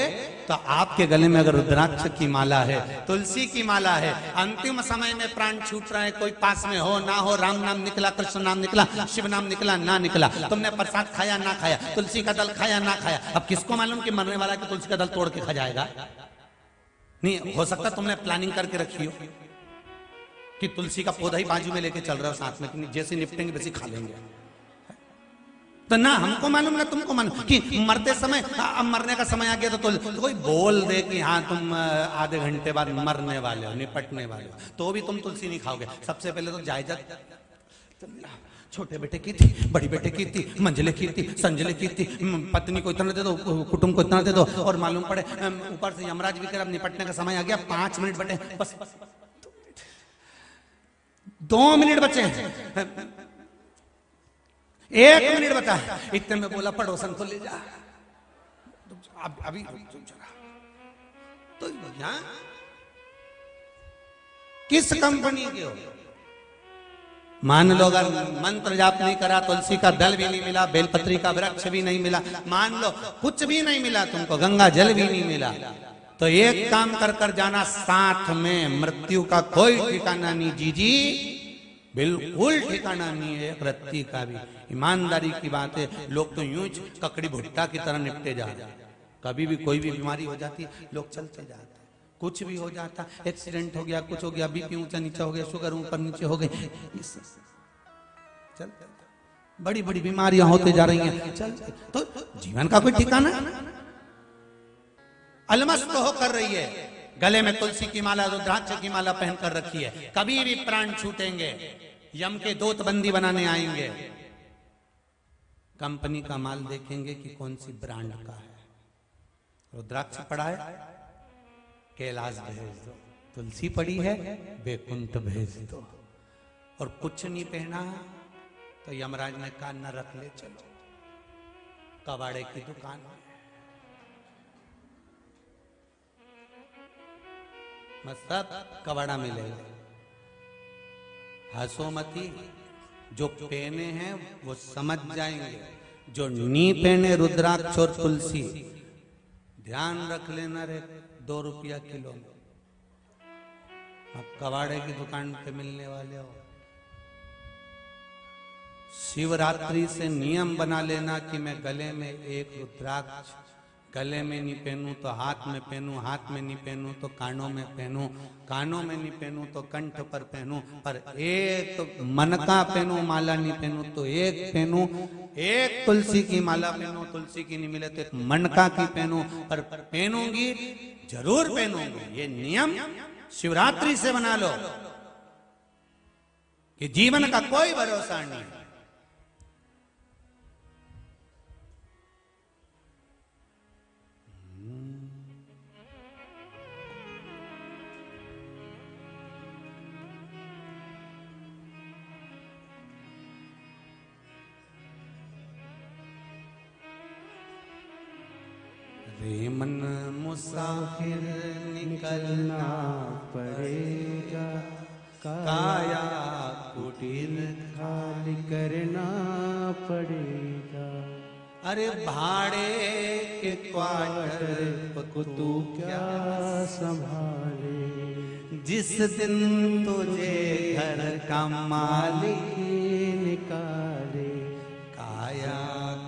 S1: तो आपके गले में अगर रुद्राक्ष की माला है, तुलसी की माला है, अंतिम समय में प्राण छूट रहा है, कोई पास में हो ना हो, राम नाम निकला, कृष्ण नाम निकला, शिव नाम निकला ना निकला, तुमने प्रसाद खाया ना खाया, तुलसी का दल खाया ना खाया, अब किसको मालूम कि मरने वाला कि तुलसी का दल तोड़ के खा जाएगा? नहीं हो सकता तुमने प्लानिंग करके रखी हो कि तुलसी का पौधा ही बाजू में लेके चल रहा हो साथ में, जैसे निपटेंगे वैसे खा लेंगे। तो ना हमको मालूम ना तुमको मालूम कि मरते समय, अब मरने का समय आ गया तो कोई बोल दे कि हाँ तुम आधे घंटे बाद मरने वाले हो, निपटने वाले हो, तो भी तुम तुलसी नहीं खाओगे। सबसे पहले तो जायजा छोटे बेटे की थी, बड़ी बेटे की थी, मंझले की थी, संजले की थी, पत्नी को इतना दे दो, कुटुंब को इतना दे दो, और मालूम पड़े ऊपर से यमराज भी कर अब निपटने का समय आ गया, 5 मिनट बटे, बस 2 मिनट बचे, 1 मिनट बता, इतने में बोला पड़ोसन को ले जा, अभी तो यहाँ किस कंपनी के हो? मान लो अगर मंत्र जाप नहीं करा, तुलसी का दल भी नहीं मिला, बेलपत्री का वृक्ष भी नहीं मिला, मान लो कुछ भी नहीं मिला तुमको, गंगा जल भी नहीं मिला, तो एक काम कर कर जाना, साथ में मृत्यु का कोई ठिकाना नहीं जीजी, बिल्कुल ठिकाना नहीं है एक रत्ती का भी। ईमानदारी की बात है, लोग तो यूं ककड़ी भुट्टा की तरह निपटे जा रहे हैं। कभी भी कोई भी बीमारी हो जाती है, लोग चलते जाते हैं, कुछ भी हो जाता, एक्सीडेंट हो गया, कुछ हो गया, बीपी ऊंचा नीचा हो गया, शुगर ऊपर नीचे हो गई, चल बड़ी बड़ी बीमारियां होते जा रही हैं, चल तो जीवन का कोई ठिकाना, अलमस्त होकर रही है, गले में तुलसी की माला, रुद्राक्ष की माला पहनकर रखी है। कभी भी प्राण छूटेंगे, यम के दूत बंदी बनाने आएंगे, कंपनी का माल देखेंगे कि कौन सी ब्रांड का है। रुद्राक्ष पड़ा है, कैलाश भेज दो, तुलसी पड़ी है, बैकुंठ भेज दो, और कुछ नहीं पहना तो यमराज ने कहा न रख ले, चलो कबाड़े की दुकान में, सब कबाड़ा मिलेगा। हंसो मती, जो पहने हैं वो समझ जाएंगे, जो नी पहने रुद्राक्ष और तुलसी, ध्यान रख लेना रे, 2 रुपया किलो, अब कबाड़े की दुकान पे मिलने वाले हो। शिवरात्रि से नियम बना लेना कि मैं गले में एक रुद्राक्ष, गले में नहीं पहनूं तो हाथ में पहनूं, हाथ में नहीं पहनूं तो कानों में पहनूं, कानों में नहीं पहनूं तो कंठ पर पहनूं, पर एक मनका पहनूं, माला नहीं पहनूं तो एक पहनूं, एक तुलसी की माला पहनूं, तुलसी की नहीं मिले तो एक मनका की पहनूं, पर पहनूंगी जरूर पहनूंगी। ये नियम शिवरात्रि से बना लो कि जीवन का कोई भरोसा नहीं। रे मन मुसाफिर निकलना
S2: पड़ेगा,
S1: काया कुटीर
S2: खाली करना पड़ेगा।
S1: अरे भाड़े के क्वार्टर को तू क्या
S2: संभाले,
S1: जिस दिन तुझे घर का मालिक
S2: निकाले,
S1: काया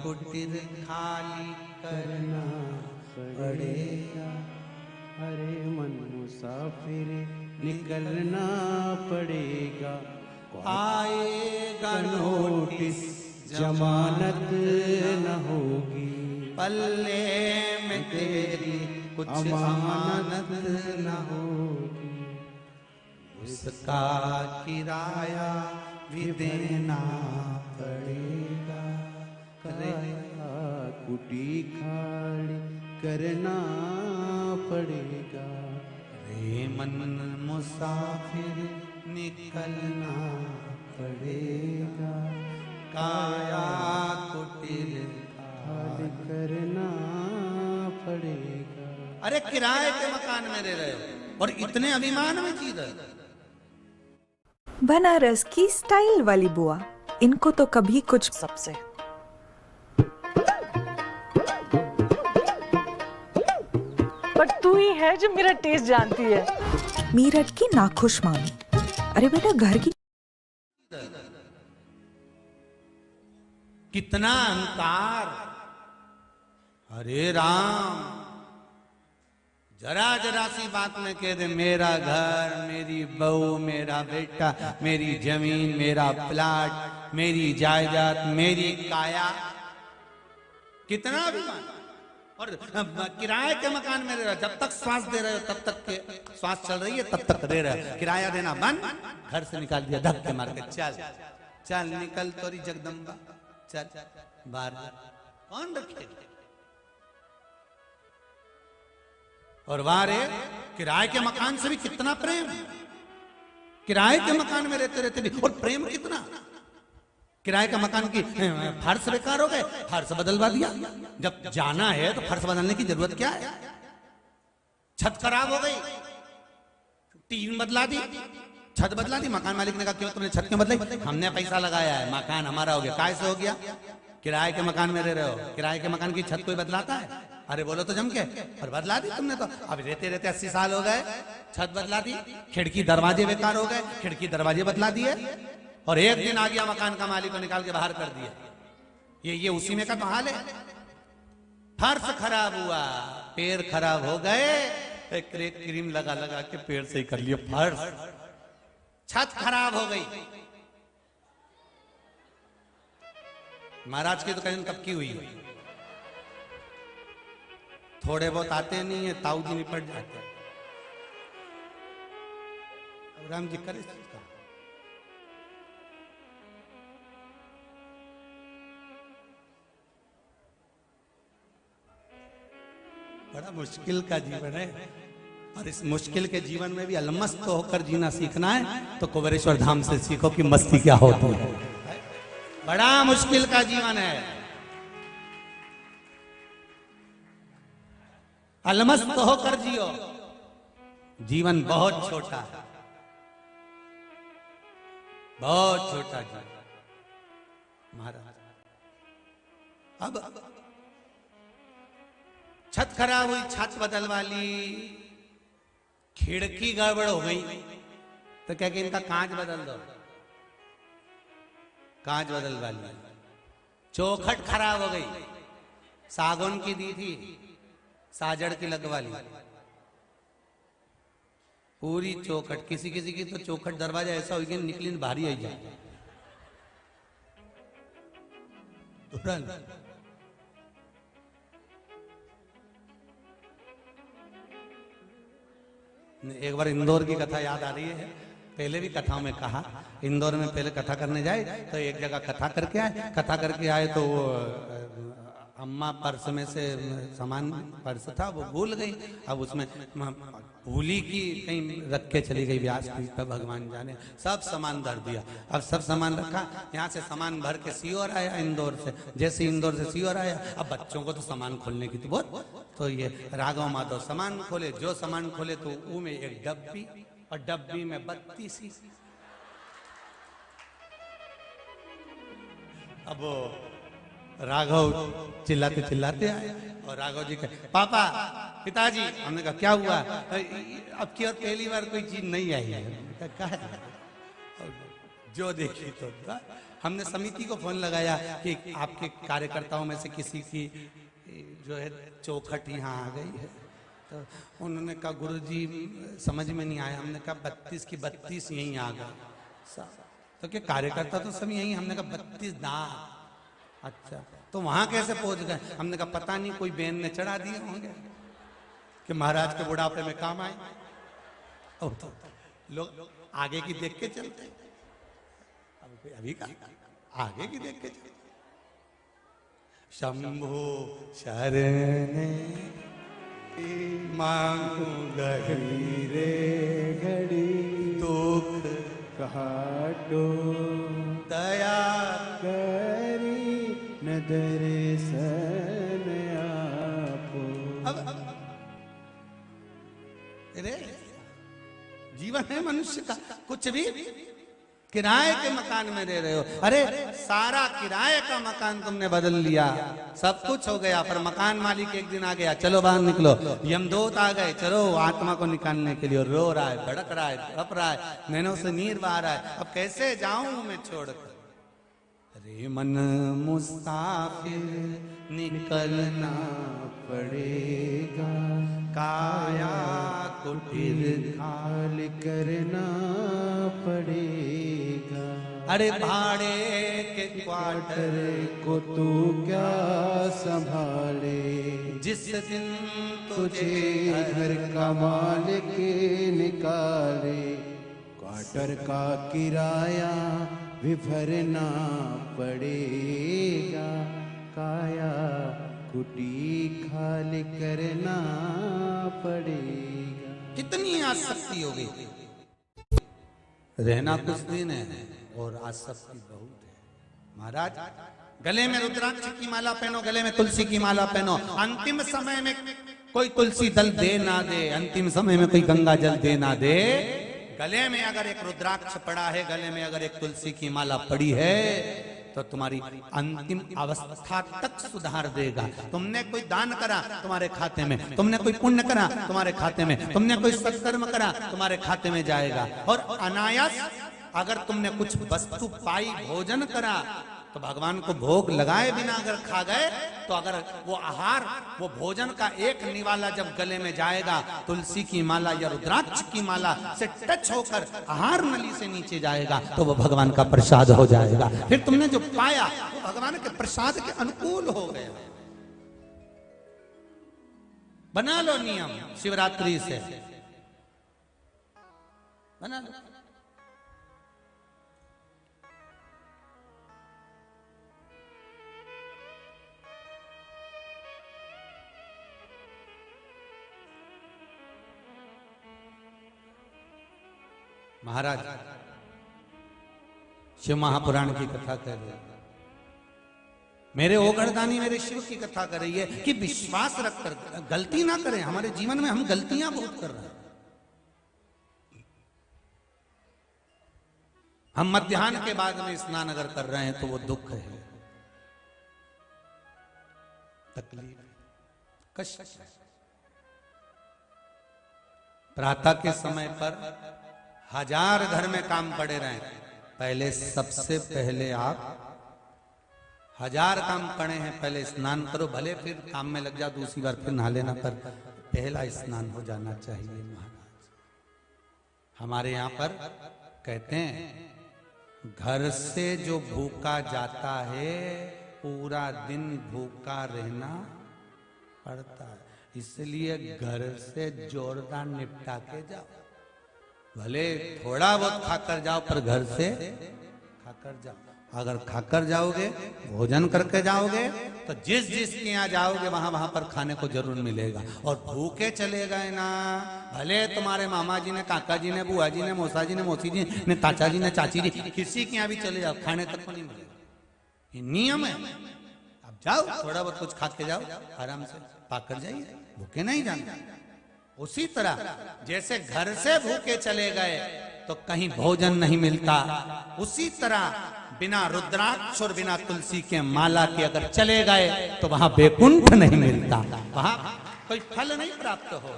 S1: कुटीर खाली
S2: करना पड़ेगा। अरे मन मुसाफिर निकलना पड़ेगा,
S1: आएगा नोटिस
S2: जमानत न होगी,
S1: पल्ले में तेरी कुछ
S2: अमानत
S1: अमानत
S2: न होगी,
S1: उसका किराया भी देना पड़ेगा।
S2: काया कुटी खाड़ी करना पड़ेगा।
S1: रे मन मुसाफिर निकलना पड़ेगा, काया कुटिर
S2: खाली करना पड़ेगा।
S1: अरे किराए के मकान में रह रहे हो और इतने अभिमान में जी रहे हो।
S3: बनारस की स्टाइल वाली बुआ, इनको तो कभी कुछ
S4: सबसे पर तू ही है जो मेरा टेस्ट जानती है।
S3: मीरठ की नाखुश मामी। अरे बेटा घर की
S1: कितना अहंकार। अरे राम, जरा जरा सी बात में कह दे मेरा घर, मेरी बहू, मेरा बेटा, मेरी जमीन, मेरा प्लाट, मेरी जायदाद, मेरी काया। कितना अभिमान। और किराए के मकान में रह रहे हो, जब तक श्वास दे रहे हो तब तक के श्वास चल रही है तब तक दे रहे हो। किराया देना बंद, घर से निकाल दिया धक्के मार के। चल चल निकल तोरी जगदम्बा, चल बाहर। कौन रखेगा? और वारे किराए के मकान से भी कितना प्रेम। किराए के मकान में रहते रहते भी और प्रेम कितना। किराए का मकान की फर्श बेकार हो गए, फर्श बदलवा दिया। जब जाना है तो फर्श बदलने की जरूरत क्या है। छत खराब हो गई, टीन बदला दी, छत बदला दी। मकान मालिक ने कहा क्यों तुमने छत क्यों बदलाई? हमने पैसा लगाया है, मकान हमारा हो गया। काय से हो गया? किराए के मकान में रह रहे हो, किराए के मकान की छत कोई बदलाता है? अरे बोलो तो जम के। और बदला दी तुमने तो। अब रहते रहते 80 साल हो गए, छत बदला दी। खिड़की दरवाजे बेकार हो गए, खिड़की दरवाजे बदला दिए। और एक दिन आ गया मकान का मालिक को निकाल के बाहर कर दिया। ये उसी में का तो हाल है। फर्श खराब हुआ, पैर खराब हो गए, क्रीम लगा लगा के पैर से ही कर लिया फर्श। छत खराब हो गई। महाराज की तो कहीं कब की हुई है। थोड़े बहुत आते नहीं है, ताऊ जी निपट जाते। अब राम जी करे बड़ा मुश्किल का जीवन है। और इस मुश्किल के जीवन में भी अलमस्त होकर जीना सीखना है तो कुबेरेश्वर धाम से सीखो कि मस्ती क्या होती है। बड़ा मुश्किल का जीवन है। अलमस्त होकर जियो। जीवन बहुत छोटा है, बहुत छोटा जीवन। महाराज अब छत खराब हुई, छत बदलवा ली। खिड़की गड़बड़ हो गई तो क्या कि इनका कांच बदल दो। कांच बदलवा ली। चौखट खराब हो गई, सागौन की दी थी, साजड़ की लगवा ली। पूरी चौखट, किसी किसी की तो चौखट दरवाजा ऐसा हो गया निकली भारी आई जाए। एक बार इंदौर की कथा याद आ रही है। पहले भी कथाओं में कहा, इंदौर में पहले कथा करने जाए तो एक जगह कथा करके आए। कथा करके आए तो वो अम्मा पर्स में से सामान, पर्स था वो भूल गई। अब उसमें भूली की कहीं रख के चली गई व्यासपीठ पर, भगवान जाने। सब सामान धर दिया। अब सब सामान रखा, यहाँ से सामान भर के सीओर आया इंदौर से। जैसे इंदौर से सीओर आया, अब बच्चों को तो सामान खोलने की तो बहुत, तो ये राघव माधव सामान खोले। जो सामान खोले तो वो में एक डब्बी, और डब्बी में 32। अब राघव चिल्लाते चिल्लाते आए और राघव जी कहे पापा, पिताजी। हमने कहा क्या हुआ? अब की और पहली बार कोई चीज नहीं आई है। क्या है? जो देखी तो हमने समिति को फोन लगाया कि आपके कार्यकर्ताओं में से किसी की जो है चौखट यहाँ आ गई है। तो उन्होंने कहा गुरुजी समझ में नहीं आया। हमने कहा 32 की 32 यहीं आ गए। तो क्या कार्यकर्ता तो सब यहीं? हमने कहा 32 दांत। अच्छा, तो वहां कैसे पहुंच गए? हमने कहा पता नहीं, कोई बहन ने चढ़ा दिए होंगे। कि महाराज के बुढ़ापे में काम आए। और तो लोग आगे की देख के चलते हैं। अभी का आगे की देख के चलते। शंभो शरण मांगू
S2: घड़ी रे घड़ी
S1: दुख
S2: काटो
S1: दया
S2: करी नदर सन आपो।
S1: अब अरे जीवन है मनुष्य का, कुछ भी किराए के मकान में रह रहे हो। अरे सारा किराए का मकान तुमने बदल लिया, सब कुछ हो गया, पर मकान मालिक एक दिन आ गया, चलो बाहर निकलो। यमदूत आ गए, चलो आत्मा को निकालने के लिए। रो रहा है, भड़क रहा है, तड़प रहा है, नैनों से नीर बहा रहा है, अब कैसे जाऊं मैं छोड़कर। अरे मन मुसाफिर निकलना
S2: पड़ेगा
S1: काया कुटिर
S2: खाल करना पड़ेगा।
S1: अरे भाड़े के क्वार्टर
S2: को तू क्या संभाले,
S1: जिस दिन
S2: तुझे
S1: तुझे
S2: घर का मालिक निकाले। क्वार्टर का किराया भी भरना पड़ेगा, काया कुटी खाली करना पड़ेगा।
S1: कितनी आसक्ति हो गई। रहना कुछ दिन है और आसक्ति बहुत है। महाराज गले में रुद्राक्ष की माला पहनो, गले में तुलसी की माला पहनो। अंतिम समय में कोई तुलसी दल दे ना दे, अंतिम समय में कोई गंगा जल दे ना दे, गले में अगर एक रुद्राक्ष पड़ा है, गले में अगर एक तुलसी की माला पड़ी है, तो तुम्हारी अंतिम अवस्था तक सुधार देगा। तुमने कोई दान करा तुम्हारे खाते में, तुमने कोई पुण्य करा तुम्हारे खाते में, तुमने कोई सत्कर्म करा तुम्हारे खाते में जाएगा। और अनायास अगर तुमने कुछ वस्तु पाई, भोजन करा, तो भगवान को भोग लगाए बिना अगर खा गए, तो अगर वो आहार, वो भोजन का एक निवाला जब गले में जाएगा, तुलसी की माला या रुद्राक्ष की माला से टच होकर आहार नली से नीचे जाएगा, तो वो भगवान का प्रसाद हो जाएगा। फिर तुमने जो पाया वो भगवान के प्रसाद के अनुकूल हो गया। बना लो नियम, शिवरात्रि से बना लो। महाराज शिव महापुराण की कथा कर रहे हैं, मेरे ओगड़दानी मेरे शिव की कथा कर रही है कि विश्वास रखकर गलती ना करें। हमारे जीवन में हम गलतियां बहुत कर रहे हैं। हम मध्याह्न के बाद में स्नान अगर कर रहे हैं तो वो दुख है, तकलीफ, कष्ट। प्रातः के समय पर 1000 घर में काम पड़े रहे, पहले सबसे पहले आप 1000 काम पड़े हैं, पहले स्नान करो, भले फिर काम में लग जाओ, दूसरी बार फिर नहा लेना, पर पहला स्नान हो जाना चाहिए। महाराज हमारे यहाँ पर कहते हैं, घर से जो भूखा जाता है पूरा दिन भूखा रहना पड़ता है, इसलिए घर से जोरदार निपटा के जाओ। भले थोड़ा बहुत खाकर जाओ, पर घर से खाकर जाओ। अगर खाकर जाओगे, भोजन करके जाओगे, तो जिस जिस के यहाँ जाओगे वहां वहां पर खाने को जरूर मिलेगा। और भूखे चले गए ना, भले तुम्हारे मामा जी ने, काका जी ने, बुआ जी ने, मौसा जी ने, मौसी जी ने, चाचा जी ने, चाची जी, किसी के यहाँ भी चले जाओ, खाने तक को नहीं मिलेगा। ये नियम है। अब जाओ, थोड़ा बहुत कुछ खा के जाओ, आराम से पाकर जाइए, भूखे नहीं जाना। उसी तरह जैसे घर से भूखे चले गए तो कहीं भोजन नहीं मिलता, उसी तरह बिना रुद्राक्ष और बिना तुलसी के माला के अगर चले गए तो वहां बैकुंठ नहीं मिलता, वहां कोई फल नहीं प्राप्त हो।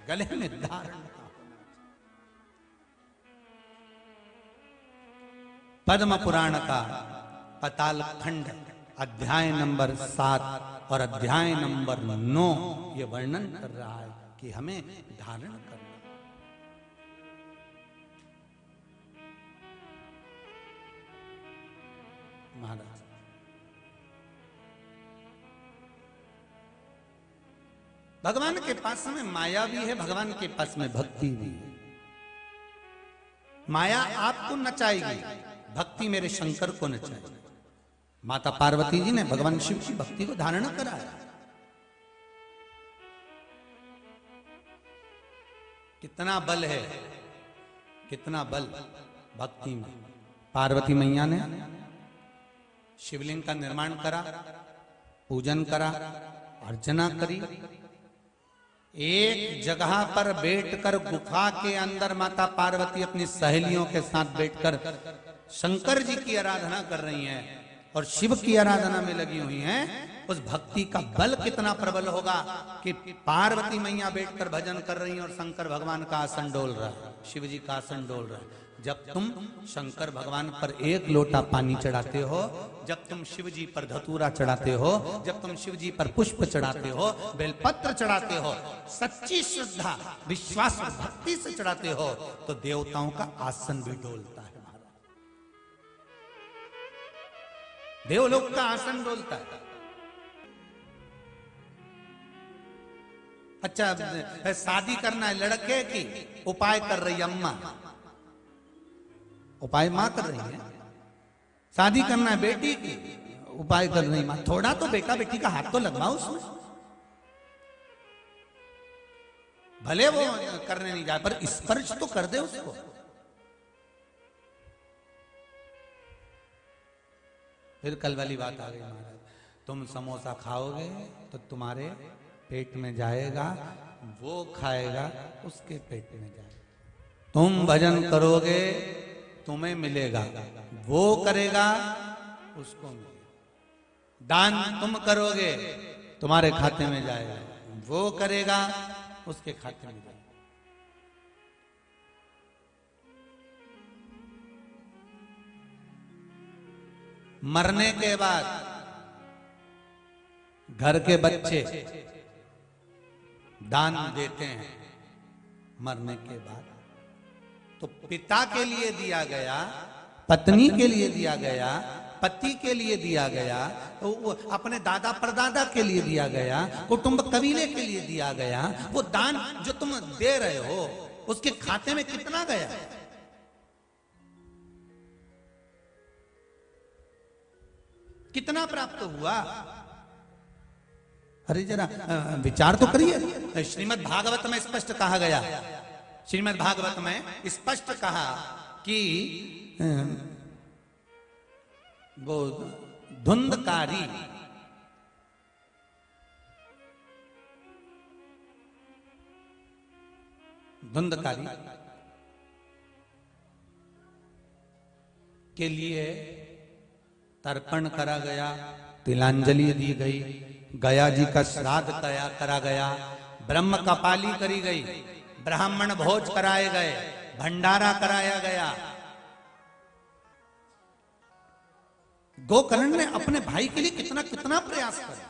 S1: गले में धारण। पद्म पुराण का पाताल खंड अध्याय नंबर 7 और अध्याय नंबर 9 ये वर्णन कर रहा है कि हमें धारण करना। महाराज भगवान के पास में माया भी है, भगवान के पास में भक्ति भी है। माया आपको नचाएगी, भक्ति मेरे शंकर को नचाएगी। माता पार्वती जी ने भगवान शिव की भक्ति को धारण कराया। कितना बल है, कितना बल भक्ति में। पार्वती मैया ने शिवलिंग का निर्माण करा, पूजन करा, अर्चना करी। एक जगह पर बैठकर गुफा के अंदर माता पार्वती अपनी सहेलियों के साथ बैठकर शंकर जी की आराधना कर रही हैं और शिव की आराधना में लगी हुई हैं। उस भक्ति का बल कितना प्रबल होगा कि पार्वती मैया बैठकर भजन कर रही हैं और शंकर भगवान का आसन डोल रहा है, शिव जी का आसन डोल रहा है। जब तुम शंकर भगवान पर एक लोटा पानी चढ़ाते हो, जब तुम शिव जी पर धतूरा चढ़ाते हो, जब तुम शिव जी पर पुष्प चढ़ाते हो, बेलपत्र चढ़ाते हो, सच्ची श्रद्धा विश्वास और भक्ति से चढ़ाते हो, तो देवताओं का आसन भी डोलता है। देवलोक का आसन डोलता है। अच्छा, शादी करना है लड़के की, उपाय कर रही अम्मा, उपाय मां कर रही है। शादी करना है बेटी की, उपाय कर रही मां। थोड़ा तो बेटा बेटी का हाथ तो लगवाओ उसमें, भले वो करने नहीं जाए पर स्पर्श तो कर दे उसको। फिर कल वाली बात आ गई महाराज, तुम समोसा खाओगे तो तुम्हारे पेट में जाएगा, वो खाएगा उसके पेट में जाएगा। तुम भजन करोगे तुम्हें मिलेगा, वो करेगा उसको मिलेगा। दान तुम करोगे तुम्हारे खाते में जाएगा, वो करेगा उसके खाते में जाएगा। मरने के बाद घर के बच्चे दान देते हैं, मरने के बाद तो पिता के लिए दिया गया, पत्नी के लिए दिया गया, पति के लिए दिया गया, तो अपने दादा परदादा के लिए दिया गया, कुटुंब कबीले के लिए दिया गया। वो दान जो तुम दे रहे हो उसके खाते में कितना गया? कितना प्राप्त हुआ? अरे जरा विचार तो करिए। श्रीमद् भागवत में स्पष्ट कहा गया, श्रीमद् भागवत में स्पष्ट कहा कि वो धुंधकारी के लिए तर्पण करा गया, तिलांजलि दी गई, गया जी का श्राद्ध करा गया, ब्रह्म कपाली करी गई, ब्राह्मण भोज कराए गए, भंडारा कराया गया। गोकर्ण ने अपने भाई के लिए कितना कितना प्रयास किया।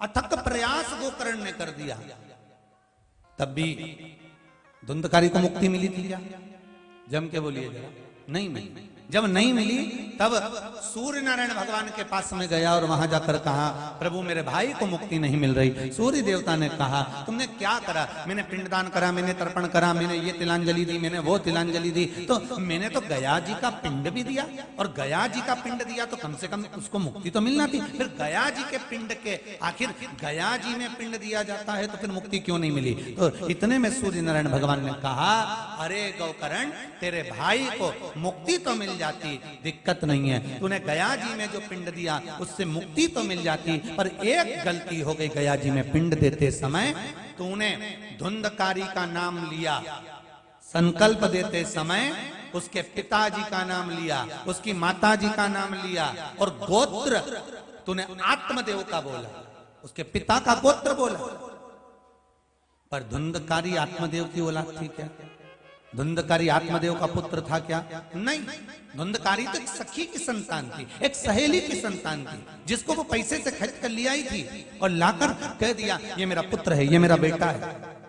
S1: अथक प्रयास गोकर्ण ने कर दिया, तब भी धुंधकारी को मुक्ति मिली थी क्या? जम के बोलिए जरा, नहीं मिली। जब नहीं मिली तब सूर्य नारायण भगवान के पास में गया और वहां जाकर कहा, प्रभु मेरे भाई को मुक्ति नहीं मिल रही। सूर्य देवता ने कहा, तुमने क्या करा? मैंने पिंडदान करा, मैंने तर्पण करा, मैंने ये तिलांजलि दी, मैंने वो तिलांजलि दी, तो मैंने तो गया जी का पिंड भी दिया, और गया जी का पिंड दिया तो कम से कम उसको मुक्ति तो मिलना थी। फिर गया जी के पिंड के, आखिर गया जी में पिंड दिया जाता है तो फिर मुक्ति क्यों नहीं मिली? तो इतने में सूर्य नारायण भगवान ने कहा, अरे गोकर्ण, तेरे भाई को मुक्ति तो मिल जाती, दिक्कत नहीं है। तूने गया जी में जो पिंड दिया उससे मुक्ति तो मिल जाती, पर एक गलती हो गई। गया जी में पिंड देते समय तूने धुंधकारी का नाम लिया, संकल्प देते समय उसके पिताजी का नाम लिया, उसकी माताजी का नाम लिया, और गोत्र तूने आत्मदेव का बोला, उसके पिता का गोत्र बोला। पर धुंधकारी आत्मदेव की औलाद थी क्या? धुंधकारी आत्मदेव का पुत्र था क्या? नहीं। धुंधकारी तो एक सखी की संतान थी, एक सहेली की संतान थी, जिसको वो पैसे से खरीद कर ले आई थी और लाकर कह दिया, ये मेरा पुत्र है, ये मेरा बेटा है।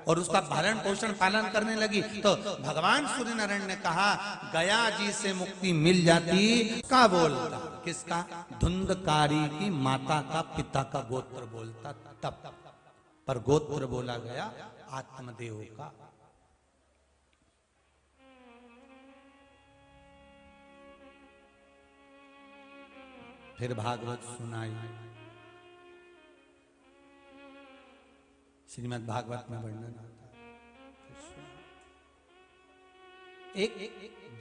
S1: और उसका भरण पोषण पालन करने लगी। तो भगवान सूर्य नारायण ने कहा गया जी से मुक्ति मिल जाती। का बोलता किसका? धुंधकारी की माता का पिता का गोत्र बोलता तब, पर गोत्र बोला गया आत्मदेव का। फिर भागवत सुनाई। श्रीमद् भागवत में वर्णन आता है। एक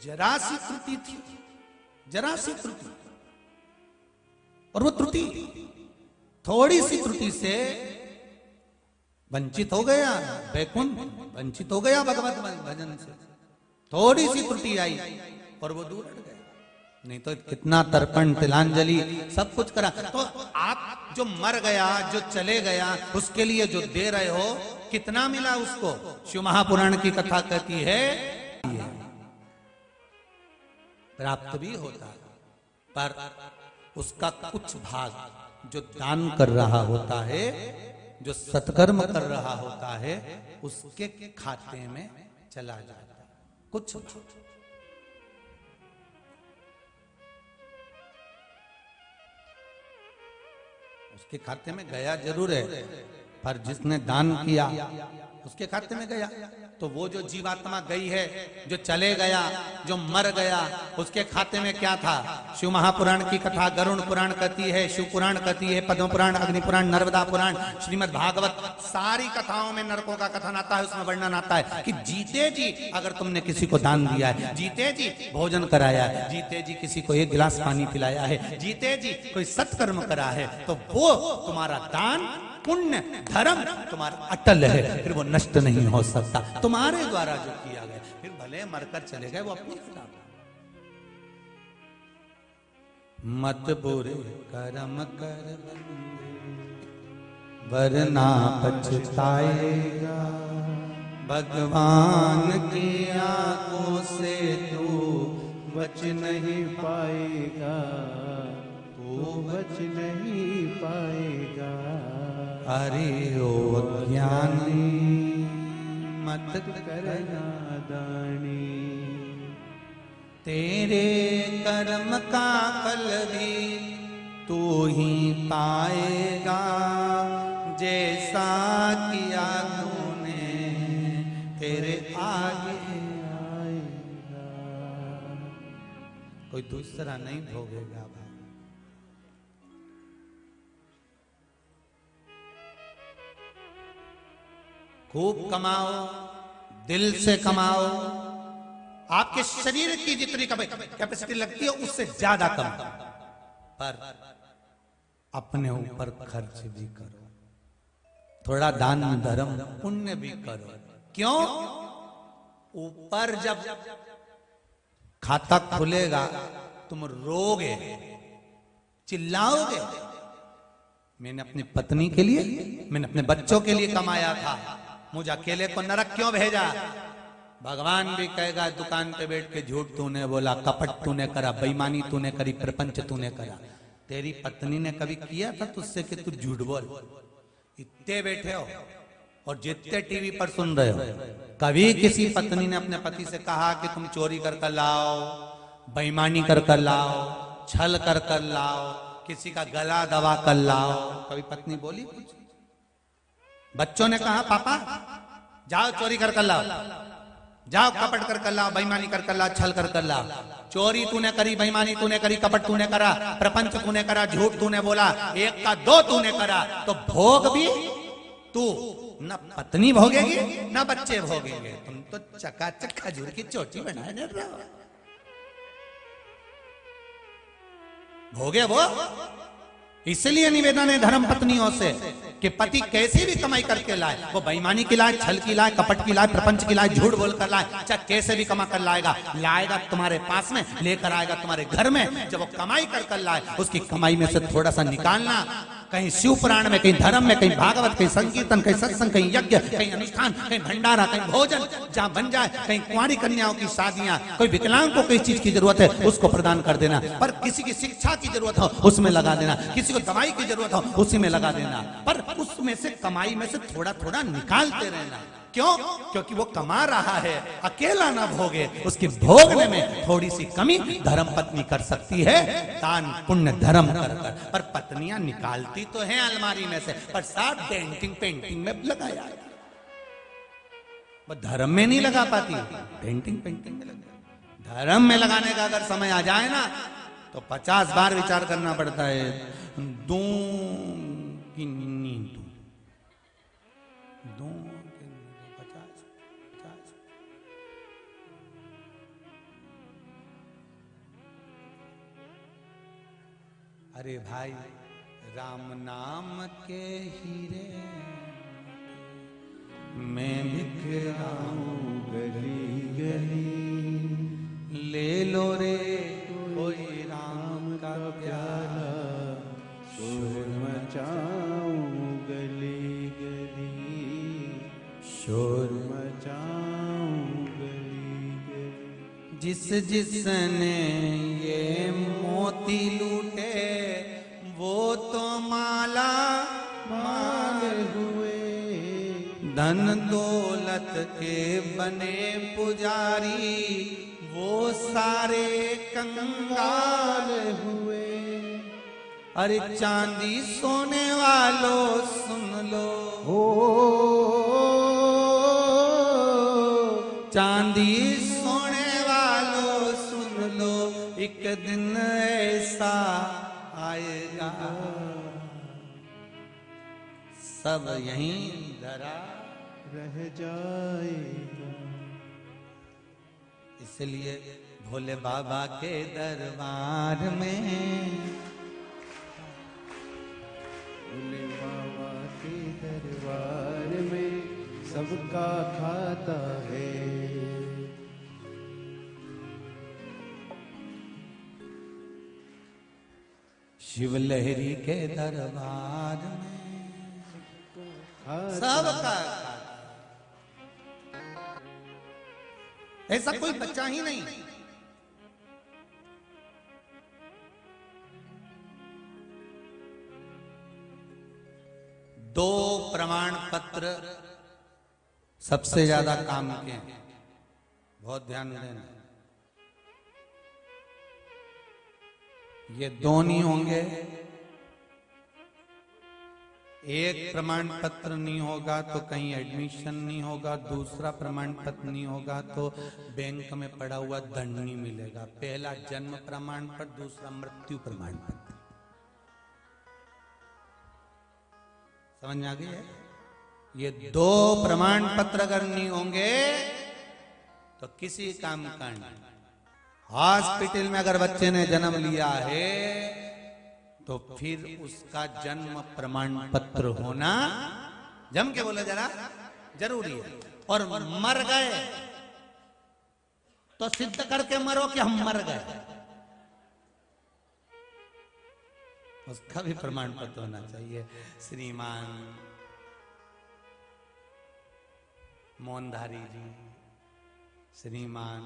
S1: जरा सी त्रुटि थी, जरा सी त्रुटि, और वो त्रुटि थोड़ी सी त्रुटि से वंचित हो गया वैकुंठ, वंचित हो गया भगवत भजन से। थोड़ी सी त्रुटि आई और वो दूर हट गया। नहीं तो कितना तर्पण तिलांजलि सब कुछ करा। तो आप जो मर गया, जो चले गया, उसके लिए जो दे रहे हो कितना मिला उसको? शिव महापुराण की कथा कहती है प्राप्त भी होता है, पर उसका कुछ भाग जो दान कर रहा होता है, जो सत्कर्म कर रहा होता है, उसके खाते में चला जाता है कुछ। उसके खाते में गया जरूर है, पर जिसने दान किया उसके खाते में गया। तो वो जो जीवात्मा गई है, जो चले गया, जो मर गया, उसके खाते में क्या था? शिव महापुराण की कथा गरुड़ पुराण कहती है, शिव पुराण कहती है, पद्म पुराण, अग्नि पुराण, नर्मदा पुराण, श्रीमद् भागवत, सारी कथाओं में नरकों का कथन आता है। उसमें वर्णन आता है कि जीते जी अगर तुमने किसी को दान दिया है, जीते जी भोजन कराया है, जीते जी किसी को एक गिलास पानी पिलाया है, जीते जी कोई सत्कर्म करा है, तो वो तुम्हारा दान पुण्य धर्म तुम्हारा अटल है, फिर वो नष्ट नहीं हो सकता। तुम्हारे द्वारा जो किया गया, फिर भले मरकर चले गए, वो अपनी खिलाफ। मत बुरे कर्म कर वरना पछताएगा, भगवान की आंखों से तू
S2: बच नहीं पाएगा, तू बच नहीं पाएगा।
S1: अरे ओ अज्ञानी मत
S2: करना दानी,
S1: तेरे कर्म का फल भी तू ही पाएगा, जैसा किया तूने तेरे आगे
S2: आएगा।
S1: कोई दूसरा नहीं भोगेगा। खूब कमाओ, दिल से कमाओ, आपके शरीर की जितनी कैपेसिटी लगती है उससे ज्यादा कम, पर अपने ऊपर खर्च भी करो, थोड़ा दान धर्म पुण्य भी करो। क्यों? ऊपर जब खाता खुलेगा तुम रोगे, चिल्लाओगे, मैंने अपनी पत्नी के लिए, मैंने अपने बच्चों के लिए कमाया था, मुझे अकेले को नरक क्यों भेजा? भगवान भी कहेगा दुकान पे बैठ के झूठ तूने बोला, कपट तूने करा, बेईमानी तूने करी, प्रपंच तूने करा। तेरी पत्नी ने कभी किया था तुझसे कि तू झूठ बोल? इतने बैठे हो और जितने टीवी पर सुन रहे हो, कभी किसी पत्नी ने अपने पति से कहा कि तुम चोरी कर कर लाओ, बेईमानी कर कर लाओ, छल कर कर लाओ, किसी का गला दबा कर लाओ? कभी पत्नी बोली कुछ? बच्चों ने कहा पापा जाओ चोरी कर कर लाओ, जाओ कपट कर कर लाओ, बेईमानी कर कर लाओ, छल कर कर लाओ। चोरी तूने करी, बेईमानी तूने करी, कपट तूने करा, प्रपंच तूने करा, झूठ तूने बोला, एक का दो तूने करा, तो भोग भी तू, न पत्नी भोगेगी न बच्चे भोगेंगे। तुम तो चकाचक खजूर की चोटी बनाए न रहो, भोगे वो। इसलिए निवेदन है धर्म पत्नियों से कि पति कैसी भी कमाई करके लाए, वो बेईमानी की लाए, छल की लाए, कपट की लाए, प्रपंच की लाए, झूठ बोल कर लाए, चाहे कैसे भी कमा कर लाएगा, लाएगा तुम्हारे पास में, लेकर आएगा तुम्हारे घर में। जब वो कमाई कर कर लाए, उसकी कमाई में से थोड़ा सा निकालना, कहीं शिव पुराण में, कहीं धर्म में, कहीं भागवत, कहीं संकीर्तन, कहीं सत्संग, कहीं यज्ञ, कहीं अनुष्ठान, कहीं भंडारा, कहीं भोजन जहां बन जाए, कहीं कुंवारी कन्याओं की शादियां, कोई विकलांग को किस चीज की जरूरत है उसको प्रदान कर देना, पर किसी की शिक्षा की जरूरत हो उसमें लगा देना, किसी को दवाई की जरूरत हो उसी में लगा देना, पर उसमें से कमाई में से थोड़ा थोड़ा निकालते रहना। क्यों? क्योंकि वो कमा रहा है, अकेला ना भोगे, उसकी भोगने में थोड़ी सी कमी धर्म पत्नी कर सकती है, दान पुण्य धर्म कर कर। पर पत्नियां निकालती तो हैं अलमारी में से, पर साथ डेंटिंग पेंटिंग में लगाया है। वो धर्म में नहीं लगा पाती, पेंटिंग पेंटिंग में लगा। धर्म में लगाने का अगर समय आ जाए ना तो 50 बार विचार करना पड़ता है। दो की नींद दो 50 50। अरे भाई, राम नाम के हीरे मैं बिखराऊं
S2: गली गली,
S1: ले लो रे कोई राम का प्याला,
S2: शोर मचाऊं गली गली, शोर मचाऊं गली गली।
S1: जिसने ये मोती लूटे वो तो माला माल
S2: हुए,
S1: धन दौलत के बने पुजारी वो सारे कंगाल
S2: हुए।
S1: अरे चांदी सोने वालों सुन लो,
S2: ओ
S1: चांदी सोने वालों सुन लो, एक दिन ऐसा आएगा सब यहीं धरा
S2: रह जाएगा।
S1: इसलिए भोले बाबा के दरबार में,
S2: भोले बाबा के दरबार में सबका खाता है।
S1: शिव लहरी के दरबार में
S2: खाता
S1: सबका। ऐसा कोई बच्चा ही नहीं दो प्रमाण पत्र सबसे ज्यादा काम के हैं, बहुत ध्यान देना। ये दो नहीं होंगे, एक प्रमाण पत्र नहीं होगा तो कहीं एडमिशन नहीं होगा, दूसरा प्रमाण पत्र नहीं होगा तो बैंक में पड़ा हुआ दंड नहीं मिलेगा। पहला जन्म प्रमाण पत्र, दूसरा मृत्यु प्रमाण पत्र। समझ में आ गई है? ये दो प्रमाण पत्र अगर नहीं होंगे तो किसी काम का नहीं। हॉस्पिटल में अगर बच्चे ने जन्म लिया है तो फिर उसका जन्म प्रमाण पत्र होना, जम के बोले जरा, जरूरी है। और मर गए तो सिद्ध करके मरो कि हम मर गए, उसका भी प्रमाण पत्र होना चाहिए। श्रीमान मोहनधारी जी, श्रीमान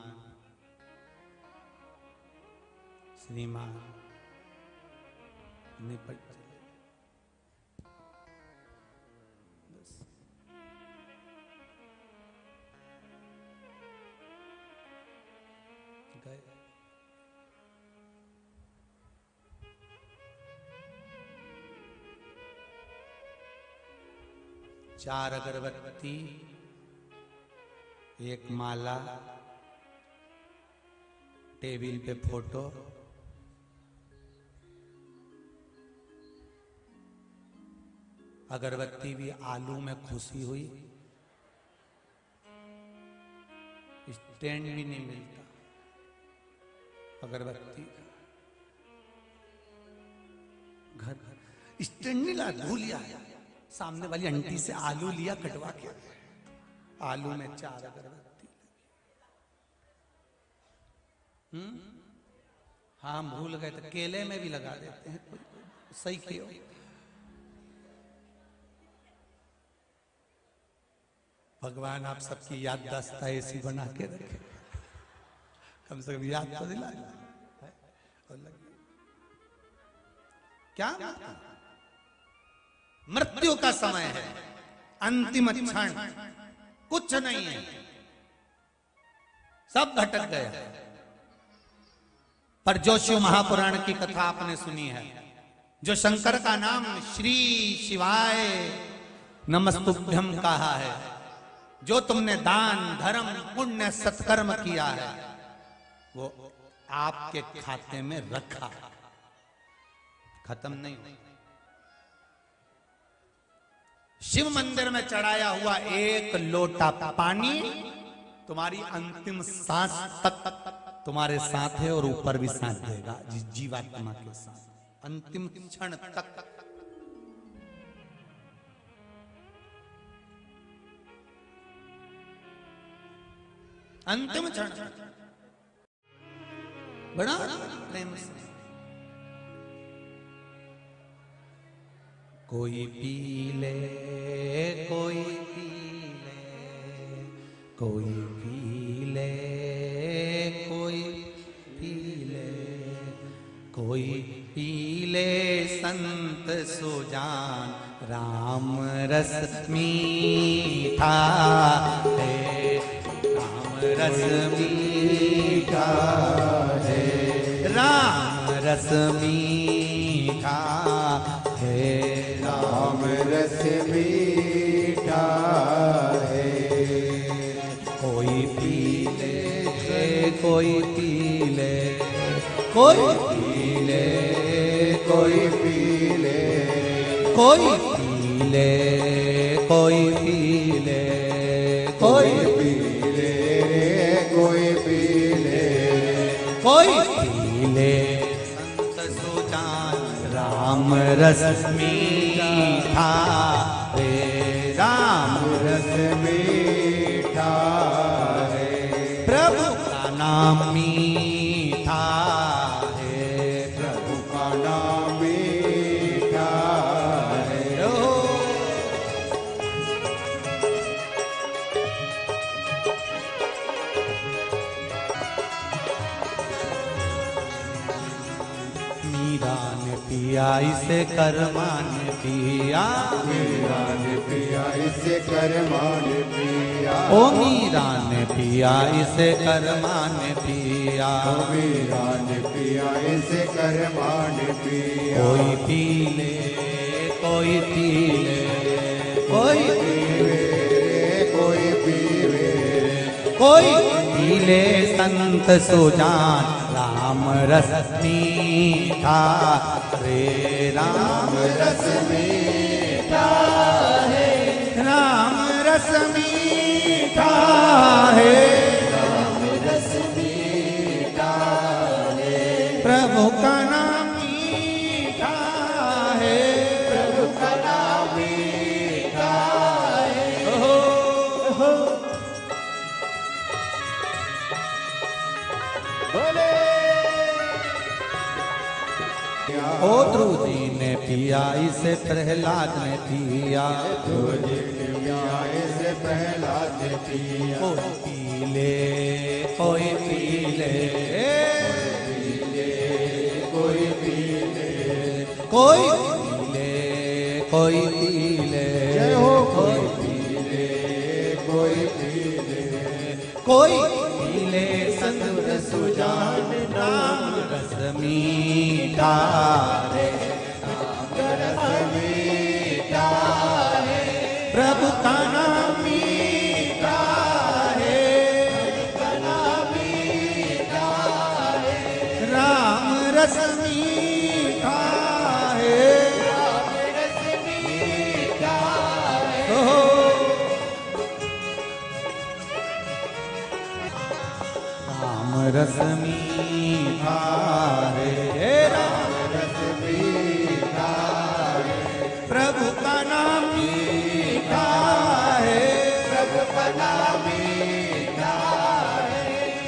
S1: निपट चले। बस गए। चार अगरबत्ती, एक माला, टेबल पे फोटो, अगरबत्ती भी आलू में खुशी हुई, स्टैंड भी नहीं मिलता अगरबत्ती का, घर स्टैंड नहीं ला, धो लिया सामने वाली आंटी से आलू लिया कटवा के, आलू में चार अगरबत्ती लगी। हाँ हम भूल गए तो केले में भी लगा देते हैं, सही किया। भगवान आप सबकी याददाश्त ऐसी बना के रखे, कम से कम याद तो दिला। क्या मृत्यु का समय है, अंतिम क्षण, कुछ नहीं है, सब घटक गया। पर जो शिव महापुराण की कथा आपने सुनी है, जो शंकर का नाम श्री शिवाय नमस्तुभ्यम कहा है, जो तुमने दान धर्म पुण्य सत्कर्म किया है, वो आपके खाते में रखा, खत्म नहीं। शिव मंदिर में चढ़ाया हुआ एक लोटा पानी तुम्हारी अंतिम सांस तक तुम्हारे साथ है और ऊपर भी साथ देगा, जीवात्मा के साथ अंतिम क्षण तक। अंतिम क्षण बड़ा प्रेम से कोई पी ले, कोई पी ले, कोई पी ले, कोई पी ले, कोई पी ले संत सुजान, राम रस मीठा है, राम रस मीठा है, राम रस मीठा है,
S2: राम रस मीठा है।
S1: कोई पी ले, कोई पी ले, कोई पी ले,
S2: कोई पी ले,
S1: कोई पी ले, कोई पी ले, कोई
S2: पी ले, कोई पी ले,
S1: कोई पी ले, संत सुजान, राम रस मीठा रे, राम
S2: रस मीठा है।
S1: प्रभु का नाम मीठा है,
S2: प्रभु का नाम मीठा है।
S1: ओ मीरा ने पिया इसे कर्मा ने पिया,
S2: मीरा ने पिया इसे कर्मान पिया,
S1: ओ मीरा ने पिया इसे कर्मा ने पिया,
S2: मीरा ने पिया इसे कर्मान पिया।
S1: कोई पी ले, कोई पी ले, कोई
S2: कोई पीवे,
S1: कोई पी ले संत सुजान, राम रस मीठा रे, राम रस मीठा है, राम रस मीठा है, राम रस मीठा है, प्रभु का नाम मीठा है, प्रभु का नाम मीठा है। हो ओ ध्रुव जी ने पिया इसे प्रहलाद ने पिया,
S2: पिया इसे प्रहलाद पिया,
S1: कोई पी ले, कोई पी ले,
S2: कोई पी ले,
S1: कोई पी ले, कोई पी ले,
S2: जय हो। कोई पी ले, कोई पी ले,
S1: कोई पी ले संत सुजान, राम रस मीठा रे,
S2: रस मीठा है।
S1: प्रभु का नाम मीठा है, राम रस मीठा है, ओ राम रस मीठा है, राम
S2: रस मीठा है,
S1: प्रभु का नाम मीठा है,
S2: प्रभु का नाम मीठा है,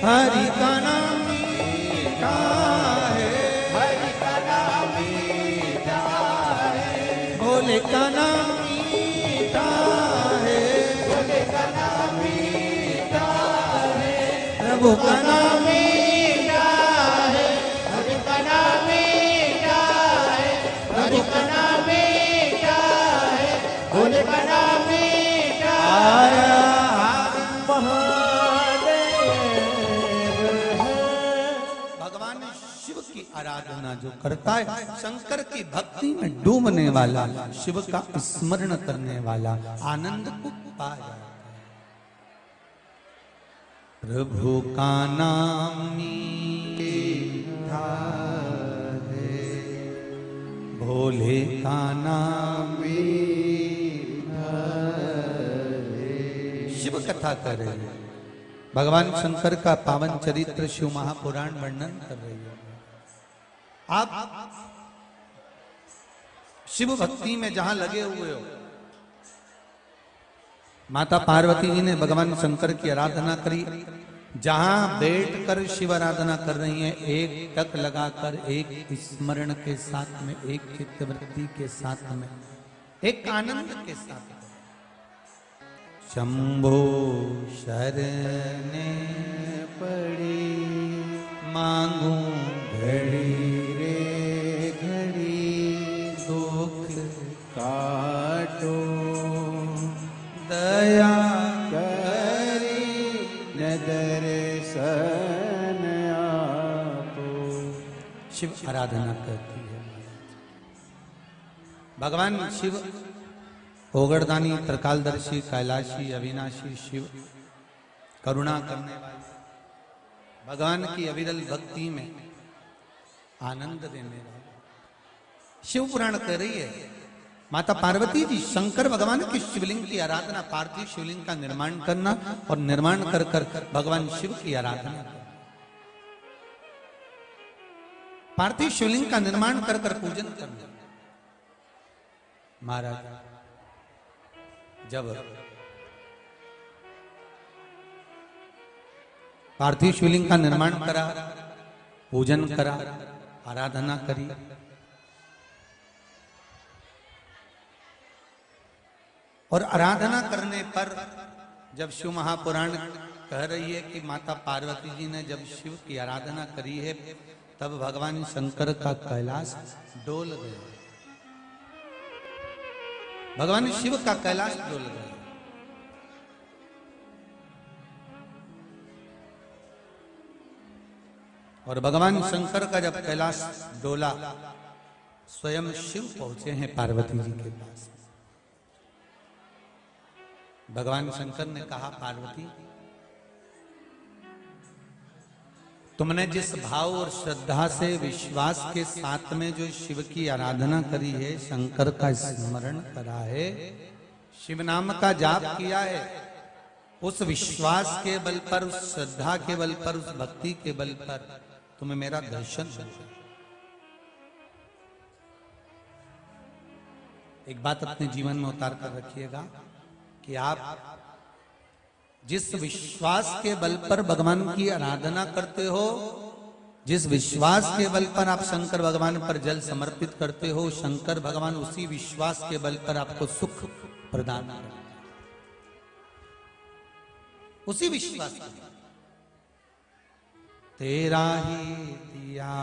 S1: हरि का नाम मीठा है,
S2: हरि का नाम मीठा है,
S1: भोले का नाम मीठा है,
S2: भोले का नाम मीठा है,
S1: प्रभु का नाम
S2: मीठा है, हरि का नाम मीठा है, हरि का नाम मीठा है, भोले का नाम मीठा है।
S1: आया भगवान शिव की आराधना जो करता है, शंकर की भक्ति में डूबने वाला, शिव का स्मरण करने वाला आनंद को पा जाता है। प्रभु का नाम मीठा है, भोले का नाम मीठा है। शिव कथा कर रहे हैं, भगवान शंकर का पावन चरित्र शिव महापुराण वर्णन कर रही है। आप शिव भक्ति में जहां लगे हुए हो, माता पार्वती जी ने भगवान शंकर की आराधना करी, जहां बैठकर शिव आराधना कर रही हैं, एक टक लगाकर, एक स्मरण के साथ में, एक चित्तवृत्ति के साथ में, एक आनंद के साथ। शंभो शरणे पड़ी, मांगू घड़ी रे घड़ी, दुख काटो दया करी, नदर सन आपो। शिव आराधना करती है। भगवान शिव ओगरदानी, त्रिकालदर्शी, कैलाशी, अविनाशी शिव, करुणा करने वाले, भगवान की अविरल भक्ति में आनंद देने वाले। शिव पुराण कह रही है, माता पार्वती जी शंकर भगवान के शिवलिंग की आराधना, पार्थिव शिवलिंग का निर्माण करना और निर्माण कर कर भगवान शिव की आराधना, पार्थिव शिवलिंग का निर्माण कर कर पूजन करना। महाराज जब पार्थिव शिवलिंग का निर्माण करा, पूजन करा, आराधना करी, और आराधना करने पर जब शिव महापुराण कह रही है कि माता पार्वती जी ने जब शिव की आराधना करी है, तब भगवान शंकर का कैलाश डोल गया, भगवान शिव का कैलाश डोल गया। और भगवान शंकर का जब कैलाश डोला, स्वयं शिव पहुंचे हैं पार्वती जी के पास। भगवान शंकर ने कहा, पार्वती तुमने जिस भाव और श्रद्धा से, विश्वास के साथ में जो शिव की आराधना करी है, शंकर का स्मरण करा है, शिव नाम का जाप किया है, उस विश्वास के बल पर, उस श्रद्धा के बल पर, उस भक्ति के बल पर तुम्हें मेरा दर्शन हुआ। एक बात अपने जीवन में उतार कर रखिएगा कि आप जिस विश्वास के बल पर भगवान की आराधना करते हो, जिस विश्वास के बल पर आप शंकर भगवान पर जल समर्पित करते हो, शंकर भगवान उसी विश्वास के बल पर आपको सुख प्रदान करते हैं, उसी विश्वास के। तेरा ही दिया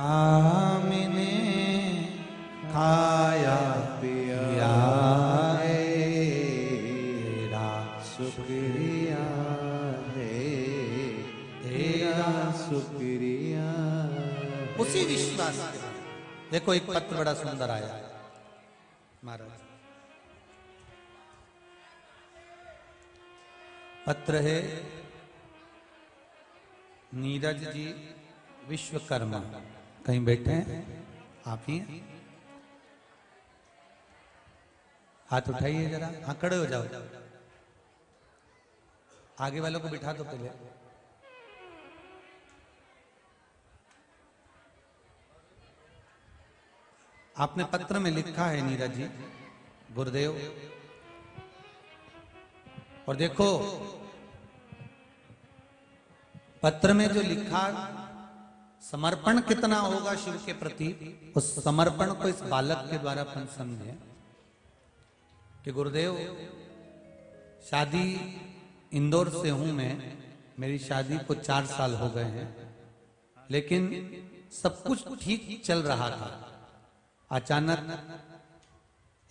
S1: मैंने, खाया पिया तेरा शुक्रिया है, तेरा शुक्रिया। उसी विश्वास के। देखो एक पत्र बड़ा सुंदर आया महाराज, पत्र है नीरज जी विश्वकर्मा, कहीं बैठे हैं आप ही? हाथ उठाइए जरा, हाँ खड़े हो जाओ, आगे वालों को बिठा दो पहले। आपने पत्र में लिखा है नीरज जी, गुरुदेव, और देखो पत्र में जो लिखा, समर्पण कितना होगा शिव के प्रति, उस समर्पण को इस बालक के द्वारा अपन समझे कि गुरुदेव, शादी इंदौर से हूं मैं, मेरी शादी को 4 साल हो गए हैं, लेकिन सब कुछ ठीक चल रहा था। अचानक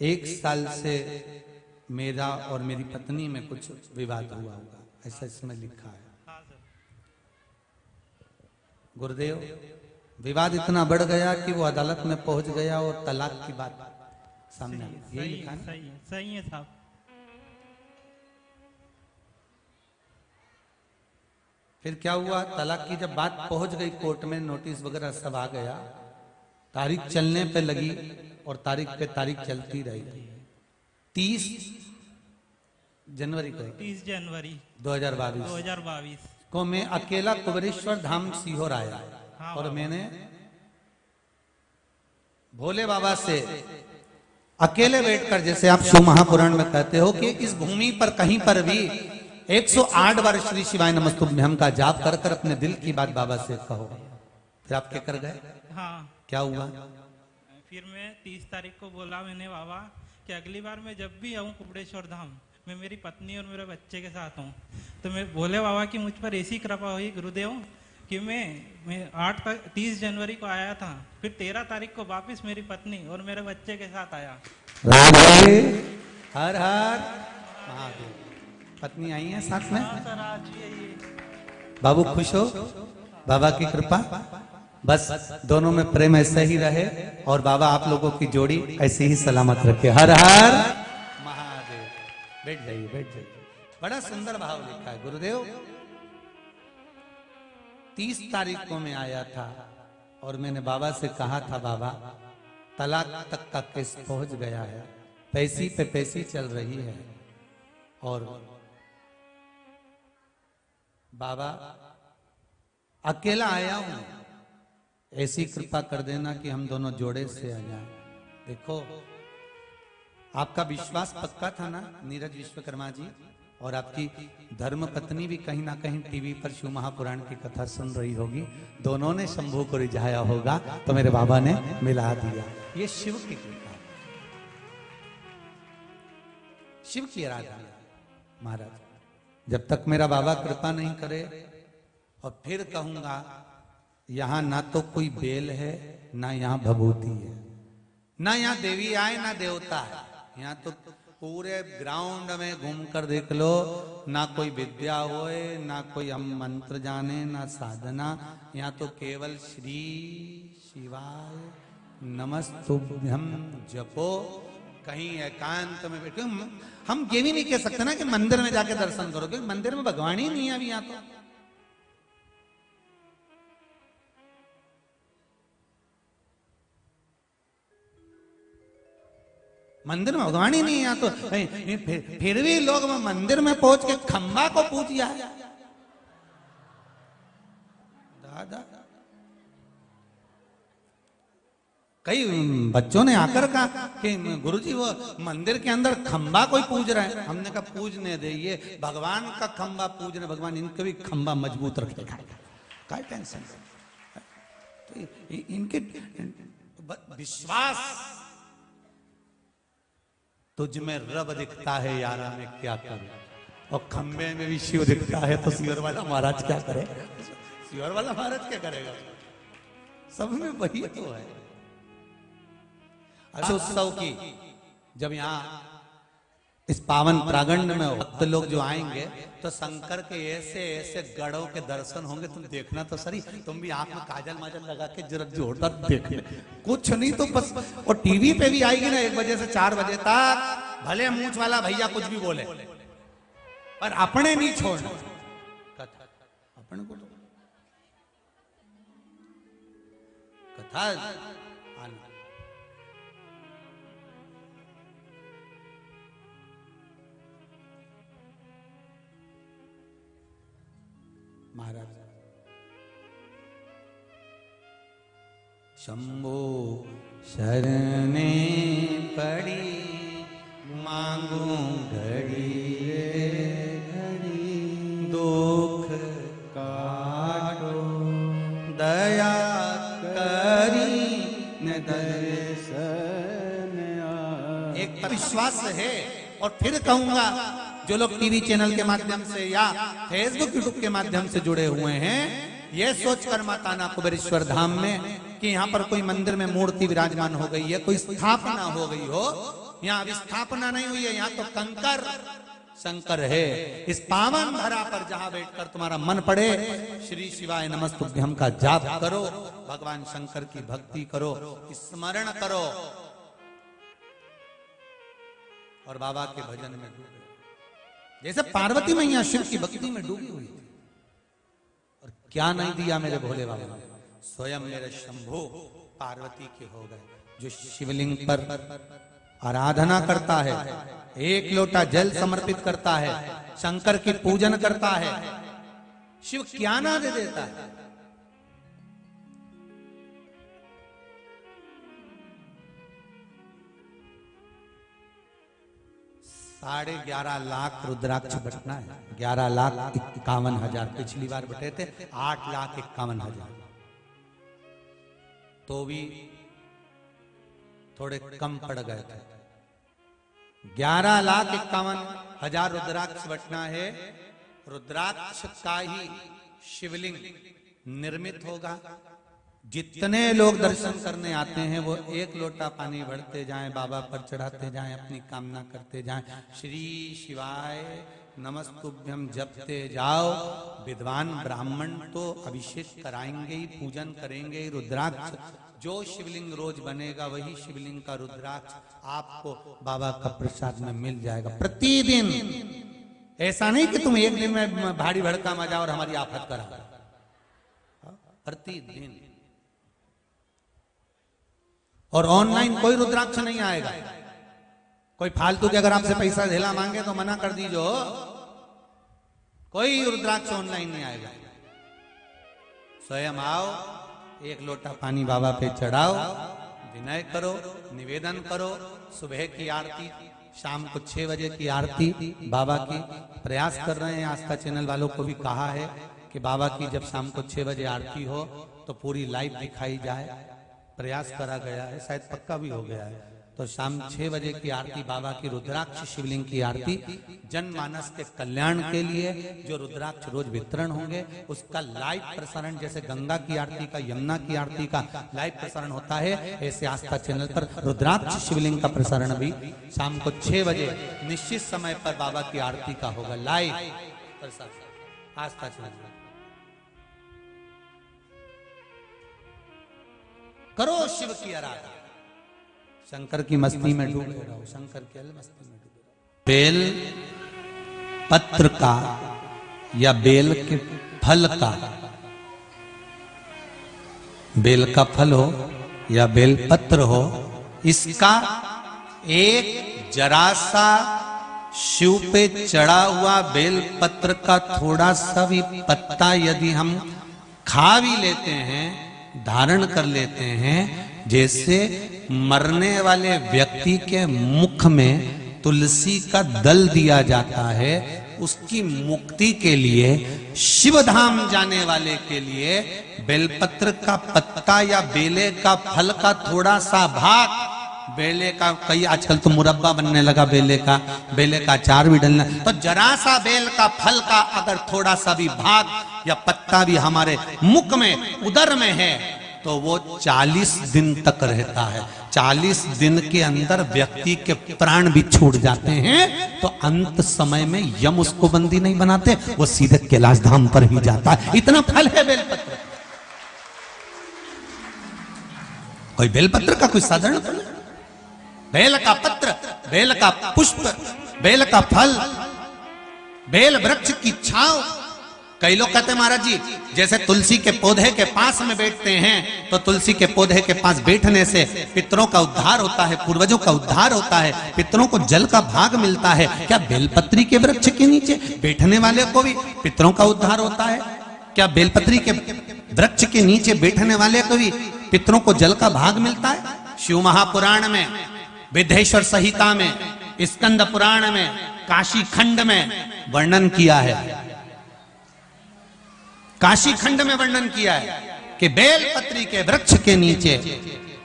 S1: 1 साल से मेरा और मेरी पत्नी में कुछ विवाद हुआ होगा, ऐसा इसमें लिखा है। गुरुदेव, विवाद इतना बढ़ गया कि वो अदालत में पहुंच गया और तलाक की बात सामने आ गई। यही लिखा है ना?
S2: सही है साहब।
S1: फिर क्या हुआ, तलाक की जब बात पहुंच गई कोर्ट में, नोटिस वगैरह सब आ गया, तारीख चलने पे लगी और तारीख पे तारीख चलती रही। 30 जनवरी को
S2: 30 जनवरी
S1: 2022 को मैं अकेला कुबेरेश्वर धाम सीहोर आया।
S2: हाँ,
S1: और मैंने भोले बाबा से अकेले बैठकर, जैसे आप शिव महापुराण में कहते हो कि इस भूमि पर कहीं पर भी 108 बार श्री शिवाय नमस्तुभ्यम का जाप कर कर अपने दिल की बात बाबा से कहो। फिर आप क्या कर गए?
S2: हाँ।
S1: क्या हुआ?
S2: फिर मैं 30 तारीख को बोला मैंने बाबा कि अगली बार मैं जब भी आऊँ कुबेरेश्वर धाम, मैं मेरी पत्नी और मेरे बच्चे के साथ हूँ। तो मैं बोले बाबा कि मुझ पर ऐसी कृपा हुई गुरुदेव कि मैं 30 जनवरी को आया था, फिर 13 तारीख को वापस मेरी पत्नी और मेरे बच्चे के साथ आया।
S1: हर हर महादेव। पत्नी आई है साथ में?
S2: हाँ सर, आज ही है।
S1: बाबू खुश हो? बाबा की कृपा, बस दोनों में प्रेम ऐसा ही रहे और बाबा आप लोगों की जोड़ी ऐसे ही सलामत रखे। हर हर महादेव। बैठ जाइए, बैठ जाइए। बड़ा सुंदर भाव लिखा है गुरुदेव। 30 तारीख को मैं आया था और मैंने बाबा से कहा था, बाबा तलाक तक का केस पहुंच गया है, पैसी पे पैसी चल रही है, और बाबा अकेला आया हूं, ऐसी कृपा कर देना कि हम दोनों जोड़े से आ जाएं। देखो, आपका विश्वास पक्का था ना नीरज विश्वकर्मा जी, और आपकी धर्म पत्नी भी कहीं ना कहीं टीवी पर शिव महापुराण की कथा सुन रही होगी। दोनों ने शंभू को रिझाया होगा तो मेरे बाबा ने मिला दिया। ये शिव की कृपा, शिव की आराधना। महाराज, जब तक मेरा बाबा कृपा नहीं करे, और फिर कहूंगा, यहां ना तो कोई बेल है, ना यहां भभूति है, ना यहां देवी आए ना देवता है। यहाँ तो पूरे ग्राउंड में घूमकर देख लो, ना कोई विद्या होए, ना कोई हम मंत्र जाने, ना साधना। यहाँ तो केवल श्री शिवाय नमस्तुभ्यम जपो। कहीं एकांत में बैठे, हम ये भी नहीं कह सकते ना कि मंदिर में जाके दर्शन करो, क्योंकि मंदिर में भगवान ही नहीं है अभी। यहाँ तो मंदिर में भगवान ही नहीं है। यहाँ तो फिर भी लोग मंदिर में पहुंच के खंबा को पूजिया है। दादा, कई बच्चों ने आकर कहा कि गुरुजी वो मंदिर के अंदर खंबा कोई पूज रहा है। हमने कहा पूजने दे, ये भगवान का खंबा पूजने, भगवान इनके भी खंबा मजबूत रखेगा, क्या टेंशन। तो इनके विश्वास, तुझ में रब दिखता है यारा, में क्या करूं, और खंबे में भी शिव दिखता है, तो शिवर वाला महाराज क्या करे? शिवर वाला महाराज क्या करेगा? सब में वही तो है। अच्छा, उत्सव की जब यहाँ इस पावन प्रांगण में भक्त लोग जो आएंगे, तो शंकर के ऐसे ऐसे गढ़ों के दर्शन होंगे। तुम देखना तो सही, तुम भी आंख में काजल माजल लगा के जरा जोरदार देख ले, कुछ नहीं तो बस। और टीवी पे भी आएगी ना 1 बजे से 4 बजे तक, भले मूंछ वाला भैया कुछ भी बोले, पर अपने नहीं छोड़ना। अपने को कथा आना। महाराज, शंभो शरणे पड़ी, मांगू घड़ी घड़ी, दुख काटो दया करी न दर्शन। एक विश्वास है। और फिर कहूंगा, जो लोग टीवी चैनल के माध्यम से या फेसबुक यूट्यूब के माध्यम से जुड़े हुए हैं, ये सोचकर मत आना कुबेरेश्वर धाम में कि यहाँ पर कोई मंदिर में मूर्ति विराजमान हो गई है, कोई स्थापना हो गई हो। यहाँ अभी स्थापना नहीं हुई है, यहाँ तो कंकर शंकर है। इस पावन धरा पर जहां बैठकर तुम्हारा मन पड़े, श्री शिवाय नमस्तुभ्यम का जाप करो, भगवान शंकर की भक्ति करो, स्मरण करो और बाबा के भजन में डूबे। जैसे पार्वती मैया शिव की भक्ति में डूबी हुई थी। और क्या नहीं दिया मेरे भोले बाबा ने, स्वयं मेरे शंभो पार्वती के हो गए। जो शिवलिंग पर आराधना करता है, एक लोटा जल समर्पित करता है, शंकर की पूजन करता है, शिव क्या ना दे देता है। 11.5 लाख रुद्राक्ष बटना है। 11,51,000 पिछली बार बटे थे, 8,51,000, तो भी थोड़े कम पड़ गए थे। 11,51,000 रुद्राक्ष बटना है। रुद्राक्ष का ही शिवलिंग निर्मित होगा। जितने लोग दर्शन करने आते हैं वो एक लोटा पानी भरते जाएं, बाबा पर चढ़ाते जाएं, अपनी कामना करते जाएं, श्री शिवाय नमस्तुभ्यम जपते जाओ। विद्वान ब्राह्मण तो अभिषेक कराएंगे ही, पूजन करेंगे ही। रुद्राक्ष जो शिवलिंग रोज बनेगा वही शिवलिंग का रुद्राक्ष आपको बाबा का प्रसाद में मिल जाएगा प्रतिदिन। ऐसा नहीं कि तुम एक दिन में भारी भड़का मजा और हमारी आफत करा, प्रतिदिन। और ऑनलाइन कोई रुद्राक्ष नहीं आएगा। कोई फालतू के अगर आपसे पैसा धेला मांगे तो मना कर दीजो, कोई रुद्राक्ष ऑनलाइन नहीं आएगा। स्वयं आओ, एक लोटा पानी बाबा पे चढ़ाओ, विनय करो, निवेदन करो। सुबह की आरती, शाम को 6 बजे की आरती बाबा की प्रयास कर रहे हैं। आस्था चैनल वालों को भी कहा है कि बाबा की जब शाम को 6 बजे आरती हो तो पूरी लाइव दिखाई जाए। प्रयास करा गया है, शायद पक्का भी हो गया है। तो शाम 6 बजे की आरती बाबा की रुद्राक्ष शिवलिंग की आरती जनमानस के कल्याण के लिए जो रुद्राक्ष रोज वितरण होंगे उसका लाइव प्रसारण, जैसे गंगा की आरती का, यमुना की आरती का लाइव प्रसारण होता है, ऐसे आस्था चैनल पर रुद्राक्ष शिवलिंग का प्रसारण भी शाम को 6 बजे निश्चित समय पर बाबा की आरती का होगा लाइव प्रसारण आस्था चैनल। करो शिव की आराधना, शंकर की मस्ती में डूबे रहो, शंकर की मस्ती में डूबे रहो। बेल पत्र का या बेल के फल का, बेल का फल हो या बेल पत्र हो, इसका एक जरा सा शिव पे चढ़ा हुआ बेल पत्र का थोड़ा सा भी पत्ता यदि हम खा भी लेते हैं, धारण कर लेते हैं, जैसे मरने वाले व्यक्ति के मुख में तुलसी का दल दिया जाता है, उसकी मुक्ति के लिए, शिव धाम जाने वाले के लिए बेलपत्र का पत्ता या बेले का फल का थोड़ा सा भाग, बेले का कई आजकल तो मुरब्बा बनने लगा, बेले का अचार भी डलना, तो जरा सा बेल का फल का अगर थोड़ा सा भी भाग या पत्ता भी हमारे मुख में, उदर में है, तो वो 40 दिन तक रहता है। 40 दिन के अंदर व्यक्ति के प्राण भी छूट जाते हैं, तो अंत समय में यम उसको बंदी नहीं बनाते, वो सीधे कैलाश धाम पर ही जाता है। इतना फल है बेलपत्र। कोई बेलपत्र का कोई साधारण फल, बेल का पत्र, बेल का पुष्प, बेल का फल, बेल वृक्ष की छांव। कई लोग कहते हैं महाराज जी जैसे तुलसी के पौधे के पास में बैठते हैं तो तुलसी के पौधे के पास बैठने से पितरों का उद्धार होता है, पूर्वजों का उद्धार होता है, पितरों को जल का भाग मिलता है। क्या बेलपत्री के वृक्ष के नीचे बैठने वाले को भी पितरों का उद्धार होता है? क्या बेलपत्री के वृक्ष के नीचे बैठने वाले को भी पितरों को जल का भाग मिलता है? शिव महापुराण में, विद्धेश्वर संहिता में, स्कंद पुराण में, काशी खंड में वर्णन किया है, काशी खंड में वर्णन किया है कि बेलपत्री के वृक्ष के नीचे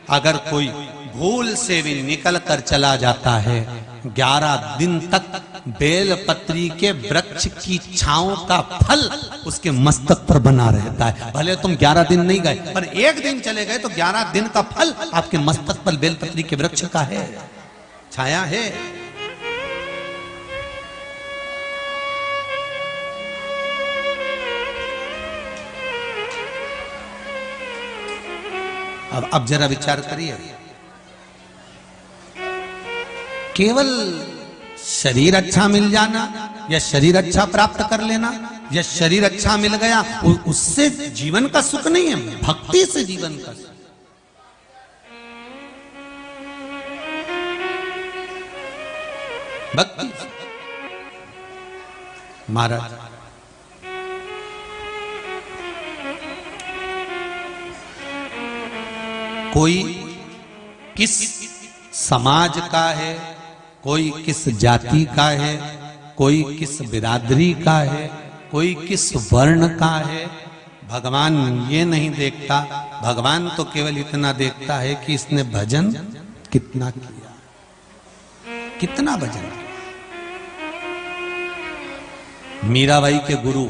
S1: अगर कोई भूल से भी निकल कर चला जाता है, 11 दिन तक बेलपत्री के वृक्ष की छांव का फल उसके मस्तक पर बना रहता है। भले तुम 11 दिन नहीं गए, पर एक दिन चले गए तो 11 दिन का फल आपके मस्तक पर बेलपत्री के वृक्ष का है, छाया है। अब जरा विचार करिए, केवल शरीर अच्छा मिल जाना या शरीर अच्छा प्राप्त कर लेना या शरीर अच्छा मिल गया उससे जीवन का सुख नहीं है, भक्ति से जीवन का सुख। भक्ति महाराज कोई किस समाज का है, कोई किस जाति का है, कोई किस बिरादरी का है, कोई किस वर्ण का है, भगवान ये नहीं देखता। भगवान तो केवल इतना देखता है कि इसने भजन कितना किया, कितना भजन किया। मीराबाई के गुरु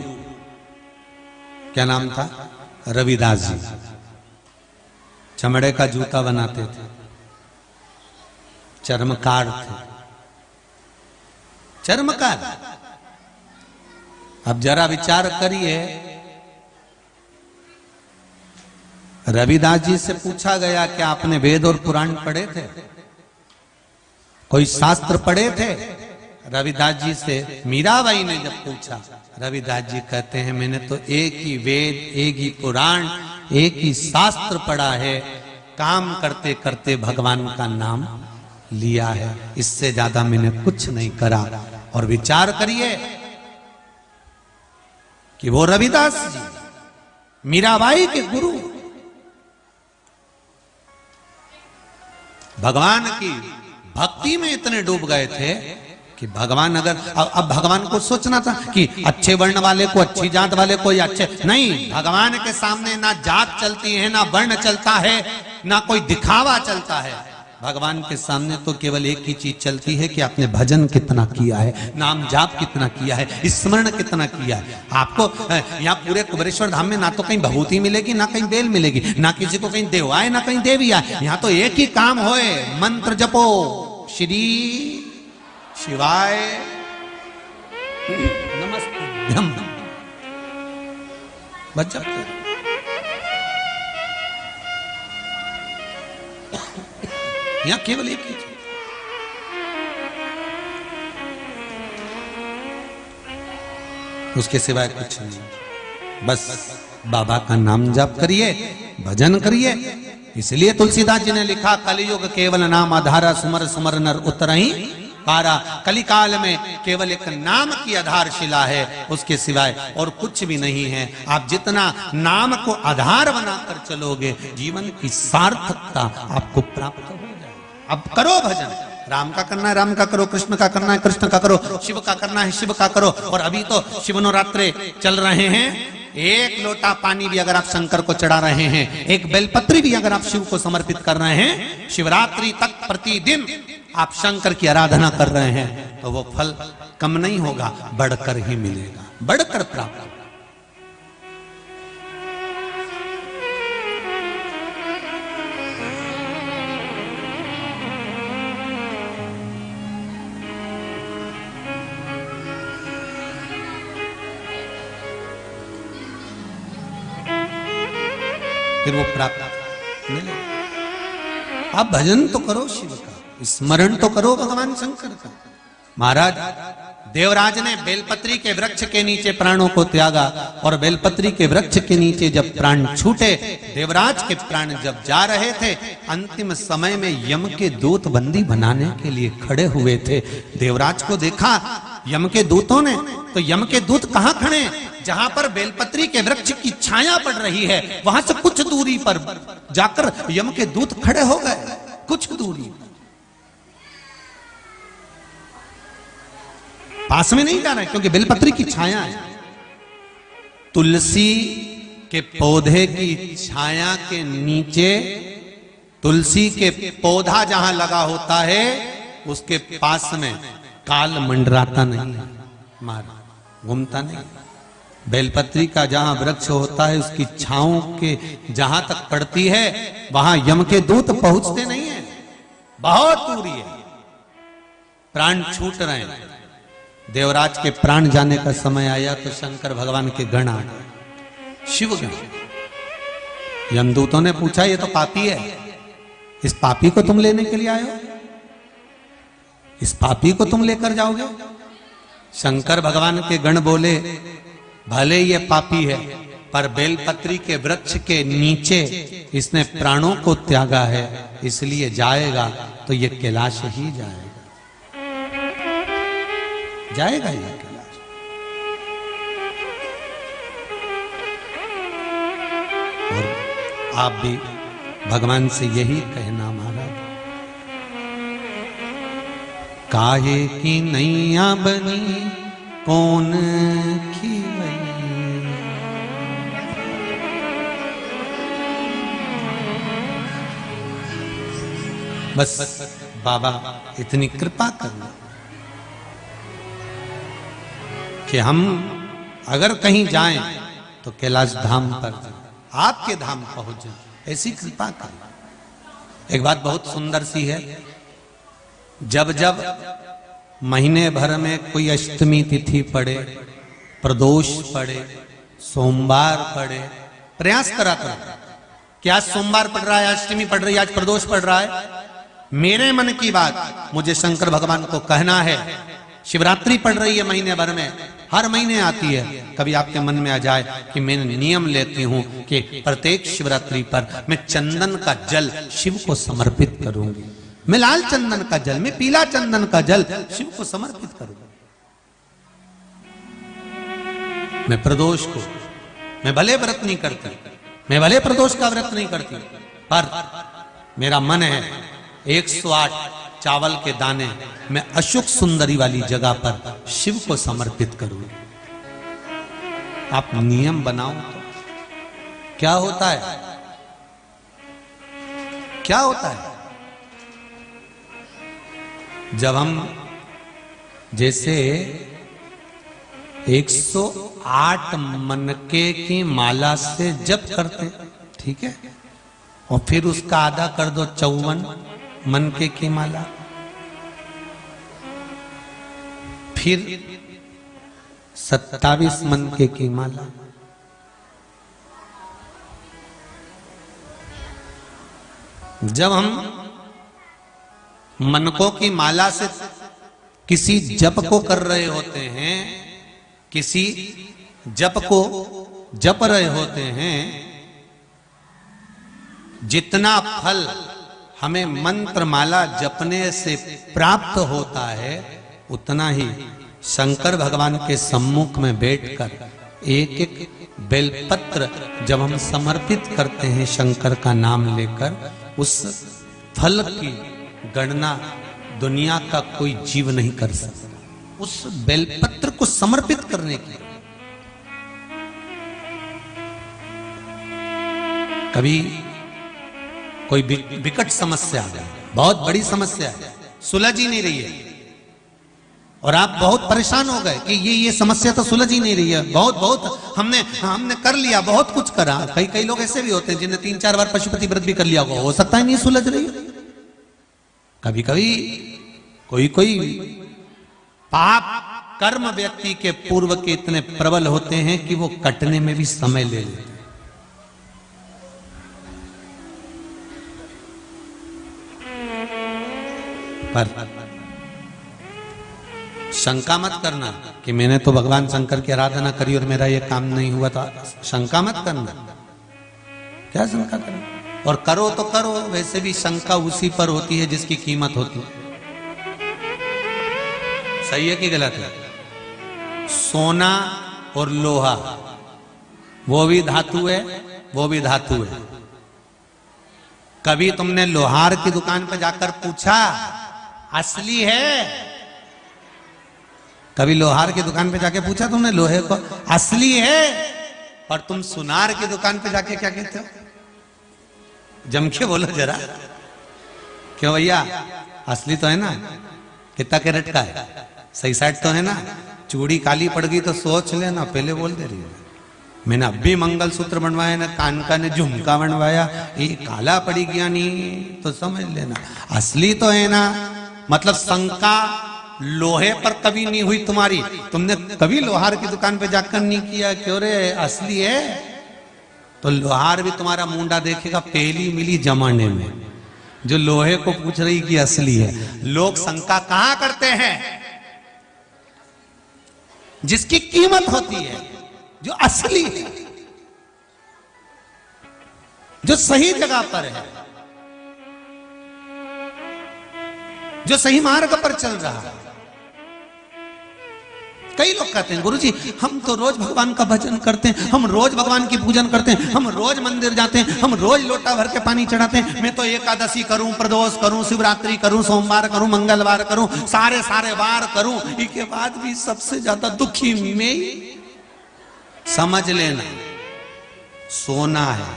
S1: क्या नाम था? रविदास जी। चमड़े का जूता बनाते थे, चर्मकार थे, चर्मकार। अब जरा विचार करिए, रविदास जी से पूछा गया कि आपने वेद और पुराण पढ़े थे, कोई शास्त्र पढ़े थे? रविदास जी से मीराबाई ने जब पूछा, रविदास जी कहते हैं मैंने तो एक ही वेद, एक ही पुराण, एक ही शास्त्र पढ़ा है, काम करते करते भगवान का नाम लिया है, इससे ज्यादा मैंने कुछ नहीं करा। और विचार करिए कि वो रविदास जी मीराबाई के गुरु भगवान की भक्ति में इतने डूब गए थे कि भगवान अगर अब भगवान को सोचना था कि अच्छे वर्ण वाले को, अच्छी जात वाले को या अच्छे नहीं, भगवान के सामने ना जात चलती है, ना वर्ण चलता है, ना कोई दिखावा चलता है। भगवान के सामने तो केवल एक ही चीज चलती है कि आपने भजन कितना किया है, नाम जाप कितना किया है, स्मरण कितना किया है। आपको यहाँ पूरे कुबेरेश्वर धाम में ना तो कहीं भभूति मिलेगी, ना कहीं बेल मिलेगी, ना किसी को कहीं देवाए, ना कहीं देवी आए। यहाँ तो एक ही काम होए, मंत्र जपो श्री शिवाय नमस्ते, बच जाते। यहां केवल एक ही चीज, उसके सिवाय कुछ नहीं। बस बाबा का नाम जाप करिए, भजन करिए। इसलिए तुलसीदास जी ने लिखा, कलियुग केवल नाम आधारा, सुमर सुमर नर उतरहि पारा। कलिकाल में केवल एक नाम की आधारशिला है, उसके सिवाय और कुछ भी नहीं है। आप जितना नाम को आधार बनाकर चलोगे, जीवन की सार्थकता आपको प्राप्त हो जाए। अब करो भजन, राम का करना है राम का करो, कृष्ण का करना है कृष्ण का करो, शिव का करना है शिव का करो। और अभी तो शिव नवरात्रे चल रहे हैं, एक लोटा पानी भी अगर आप शंकर को चढ़ा रहे हैं, एक बेलपत्री भी अगर आप शिव को समर्पित कर रहे हैं, शिवरात्रि तक प्रतिदिन आप शंकर की आराधना कर रहे हैं, तो वो फल कम नहीं होगा, बढ़कर ही मिलेगा, बढ़कर प्राप्त होगा। फिर वो प्राप्त मिलेगा। आप भजन तो करो शिव का, स्मरण तो करो भगवान शंकर का। महाराज देवराज ने बेलपत्री के वृक्ष के नीचे प्राणों को त्यागा, और बेलपत्री के वृक्ष के नीचे जब प्राण छूटे, देवराज के प्राण जब जा रहे थे, अंतिम समय में यम के दूत बंदी बनाने के लिए खड़े हुए थे। देवराज को देखा यम के दूतों ने, तो यम के दूत कहां खड़े? जहां पर बेलपत्री के वृक्ष की छाया पड़ रही है, वहां से कुछ दूरी पर जाकर यम के दूत खड़े हो गए, कुछ दूरी। पास में नहीं जा रहे क्योंकि बेलपत्री की छाया है। तुलसी के पौधे की छाया के नीचे, तुलसी के पौधा जहां लगा होता है, उसके पास में काल मंडराता नहीं, मार घूमता नहीं। बेलपत्री का जहां वृक्ष होता है, उसकी छांव के जहां तक पड़ती है, वहां यम के दूत पहुंचते नहीं है, बहुत दूरी है। प्राण छूट रहे हैं। देवराज के प्राण जाने का समय आया तो शंकर भगवान के गण आ गए, शिव गण। यमदूतों ने पूछा ये तो पापी है, इस पापी को तुम लेने के लिए आए हो? इस पापी को तुम लेकर जाओगे? शंकर भगवान के गण बोले भले ये पापी है पर बेलपत्री के वृक्ष के नीचे इसने प्राणों को त्यागा है, इसलिए जाएगा तो ये कैलाश ही जाएगा, जाएगा ये कैलाश। और आप भी भगवान से यही कहना महाराज, काहे की नैया बनी कौन खीवई। बस बाबा इतनी कृपा करना कि हम अगर कहीं जाएं तो कैलाश धाम पर जाएं, आपके धाम पहुंच जाएं, ऐसी कृपा करना। एक बात बहुत सुंदर सी है, जब जब महीने भर में कोई अष्टमी तिथि पड़े, प्रदोष पड़े, सोमवार पड़े, प्रयास करा करो कि आज सोमवार पड़ रहा है, अष्टमी पड़ रही है, आज प्रदोष पड़ रहा है, मेरे मन की बात मुझे शंकर भगवान को कहना है। शिवरात्रि पड़ रही है महीने भर में, हर महीने आती है, कभी आपके मन में आ जाए कि मैं नियम लेती हूं कि प्रत्येक शिवरात्रि पर मैं चंदन का जल शिव को समर्पित करूंगी, मैं लाल चंदन का जल, मैं पीला चंदन का जल शिव को समर्पित करूंगा। मैं प्रदोष को, मैं भले व्रत नहीं करती, मैं भले प्रदोष का व्रत नहीं करती, पर मेरा मन है 108 चावल के दाने मैं अशोक सुंदरी वाली जगह पर शिव को समर्पित करूंगी। आप नियम बनाओ तो क्या होता है, क्या होता है जब हम जैसे 108 मनके की माला से जप करते, ठीक है, और फिर उसका आधा कर दो 54 मनके की माला, फिर 27 मनके की माला, जब हम मनकों की माला से किसी जप को कर रहे होते हैं, किसी जप को जप रहे होते हैं, जितना फल हमें मंत्र माला जपने से प्राप्त होता है, उतना ही शंकर भगवान के सम्मुख में बैठकर एक एक बेलपत्र जब हम समर्पित करते हैं शंकर का नाम लेकर, उस फल की गणना दुनिया का कोई जीव नहीं कर सकता। उस बेलपत्र को समर्पित करने की कभी कोई विकट समस्या है, बहुत बड़ी समस्या है, सुलझ ही नहीं रही है, और आप बहुत परेशान हो गए कि ये समस्या तो सुलझ ही नहीं रही है, बहुत हमने कर लिया, बहुत कुछ करा। कई लोग ऐसे भी होते हैं जिन्हें 3-4 बार पशुपति व्रत भी कर लिया, हो सकता है नहीं सुलझ रही है। कभी कभी कोई पाप कर्म व्यक्ति के पूर्व के इतने प्रबल होते हैं कि वो कटने में भी समय ले लेते हैं। पर शंका मत करना कि मैंने तो भगवान शंकर की आराधना करी और मेरा ये काम नहीं हुआ था, शंका मत करना। क्या शंका करना? और करो तो करो, वैसे भी शंका उसी पर होती है जिसकी कीमत होती है। सही है कि गलत है? सोना और लोहा वो भी धातु है, वो भी धातु है। कभी तुमने लोहार की दुकान पर जाकर पूछा असली है? कभी लोहार की दुकान पे जाके पूछा तुमने लोहे को असली है? और तुम सुनार की दुकान पे जाके क्या कहते हो? जम के बोलो जरा, क्यों भैया असली तो है ना? कितना कैरेट का है? सही साइड तो है ना? चूड़ी काली पड़ गई तो सोच लेना, पहले बोल दे रही है। मैंने अभी मंगलसूत्र बनवाया ना, कान का ने झुमका बनवाया, ये काला पड़ी गया नहीं तो समझ लेना असली तो है ना। मतलब शंका लोहे पर कभी नहीं हुई तुम्हारी, तुमने कभी लोहार की दुकान पे जाकर नहीं किया क्यों रे असली है? तो लोहार भी तुम्हारा मुंडा देखेगा पहली मिली जमाने में, जो लोहे को पूछ रही कि असली है। लोग शंका कहां करते हैं? जिसकी कीमत होती है, जो असली है, जो सही जगह पर है, जो सही मार्ग पर चल रहा है। कई लोग कहते हैं गुरुजी हम तो रोज भगवान का भजन करते हैं, हम रोज भगवान की पूजन करते हैं, हम रोज मंदिर जाते हैं, हम रोज लोटा भर के पानी चढ़ाते हैं, मैं तो एकादशी करूं, प्रदोष करूं, शिवरात्रि करूं, सोमवार करूं, मंगलवार करूं, सारे वार करूं, इसके बाद भी सबसे ज्यादा दुखी मैं। समझ लेना सोना है,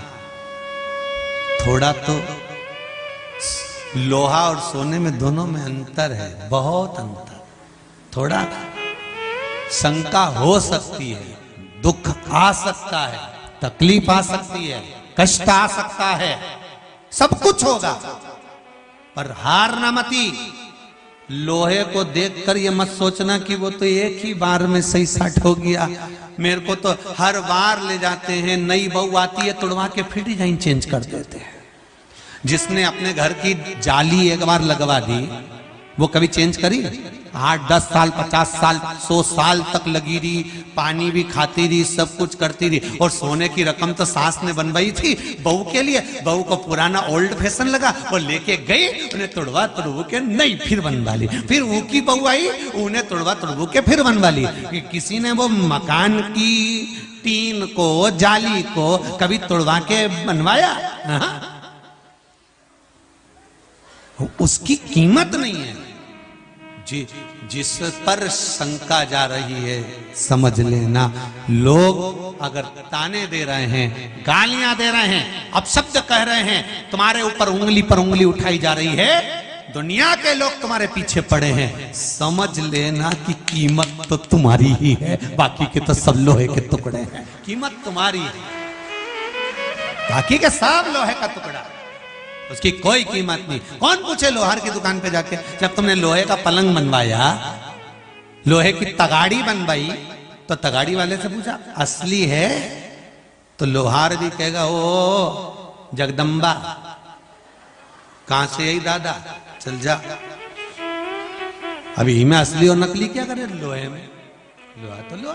S1: थोड़ा तो लोहा और सोने में दोनों में अंतर है, बहुत अंतर। थोड़ा शंका हो सकती है, दुख आ सकता है, तकलीफ आ सकती है, कष्ट आ सकता है, सब कुछ होगा, पर हार ना मती। लोहे को देखकर ये मत सोचना कि वो तो एक ही बार में सही सट हो गया। मेरे को तो हर बार ले जाते हैं, नई बहू आती है तुड़वा के फिर डिजाइन चेंज कर देते हैं। जिसने अपने घर की जाली एक बार लगवा दी वो कभी चेंज करी? 8, 10 साल, 50 साल, 100 साल तक लगी रही, पानी भी खाती रही, सब कुछ करती रही। और सोने की रकम तो सास ने बनवाई थी बहू के लिए। बहू को पुराना ओल्ड फैशन लगा, वो लेके गई, उन्हें तुड़वा तुड़वू के नहीं फिर बनवा ली। फिर वो की बहू आई, उन्हें तुड़वा तुड़वू के फिर बनवा ली। कि किसी ने वो मकान की टीन को, जाली को कभी तुड़वा के बनवाया? उसकी कीमत नहीं है। जिस पर शंका जा रही है समझ लेना, लोग अगर ताने दे रहे हैं, गालियां दे रहे हैं, अपशब्द कह रहे हैं, तुम्हारे ऊपर उंगली पर उंगली उठाई जा रही है, दुनिया के लोग तुम्हारे पीछे पड़े हैं, समझ लेना कि कीमत तो तुम्हारी ही है, बाकी के तो सब लोहे के टुकड़े हैं। कीमत तुम्हारी है, बाकी के सब लोहे का टुकड़ा, उसकी कोई कीमत नहीं। कौन पूछे लोहार की दुकान पे जाके, जब तुमने लोहे का पलंग बनवाया, लोहे की तगाड़ी बनवाई, तो तगाड़ी वाले से पूछा असली है? तो लोहार भी कहेगा ओ जगदम्बा, कहां से आई दादा, चल जा। अभी में असली और नकली क्या करे? लोहे में, लोहा तो लोहा,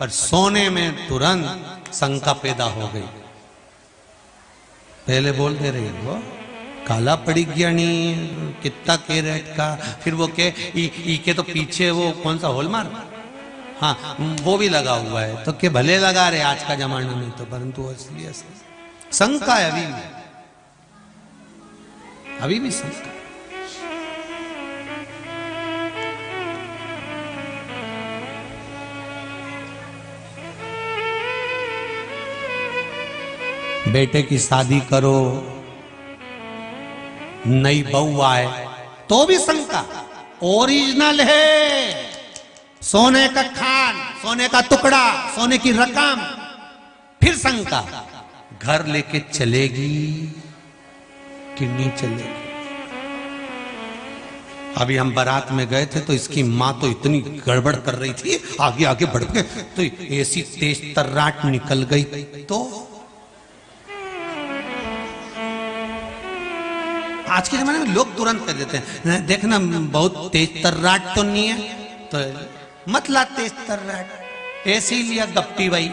S1: पर सोने में तुरंत शंका पैदा हो गई। पहले बोल दे रही वो काला पड़ी गया नहीं, कितना कैरेट का, फिर वो के ई के तो पीछे वो कौन सा हॉलमार्क, हाँ वो भी लगा हुआ है, तो के भले लगा रहे आज का जमाना में, तो परंतु असली शंका है अभी भी शंका। बेटे की शादी करो, नई बहू आए तो भी शंका। ओरिजिनल है, सोने का खान, सोने का टुकड़ा, सोने की रकम, फिर शंका घर लेके चलेगी कि नहीं चलेगी। अभी हम बारात में गए थे तो इसकी मां तो इतनी गड़बड़ कर रही थी, आगे आगे बढ़ के तो ऐसी तेज तर्राट निकल गई। तो आज के जमाने में लोग तुरंत कर देते हैं, देखना बहुत तेज तर्राट तो नहीं है, तो मत ला तेज तर्राट, ऐसे ही लिया गप्पी भाई।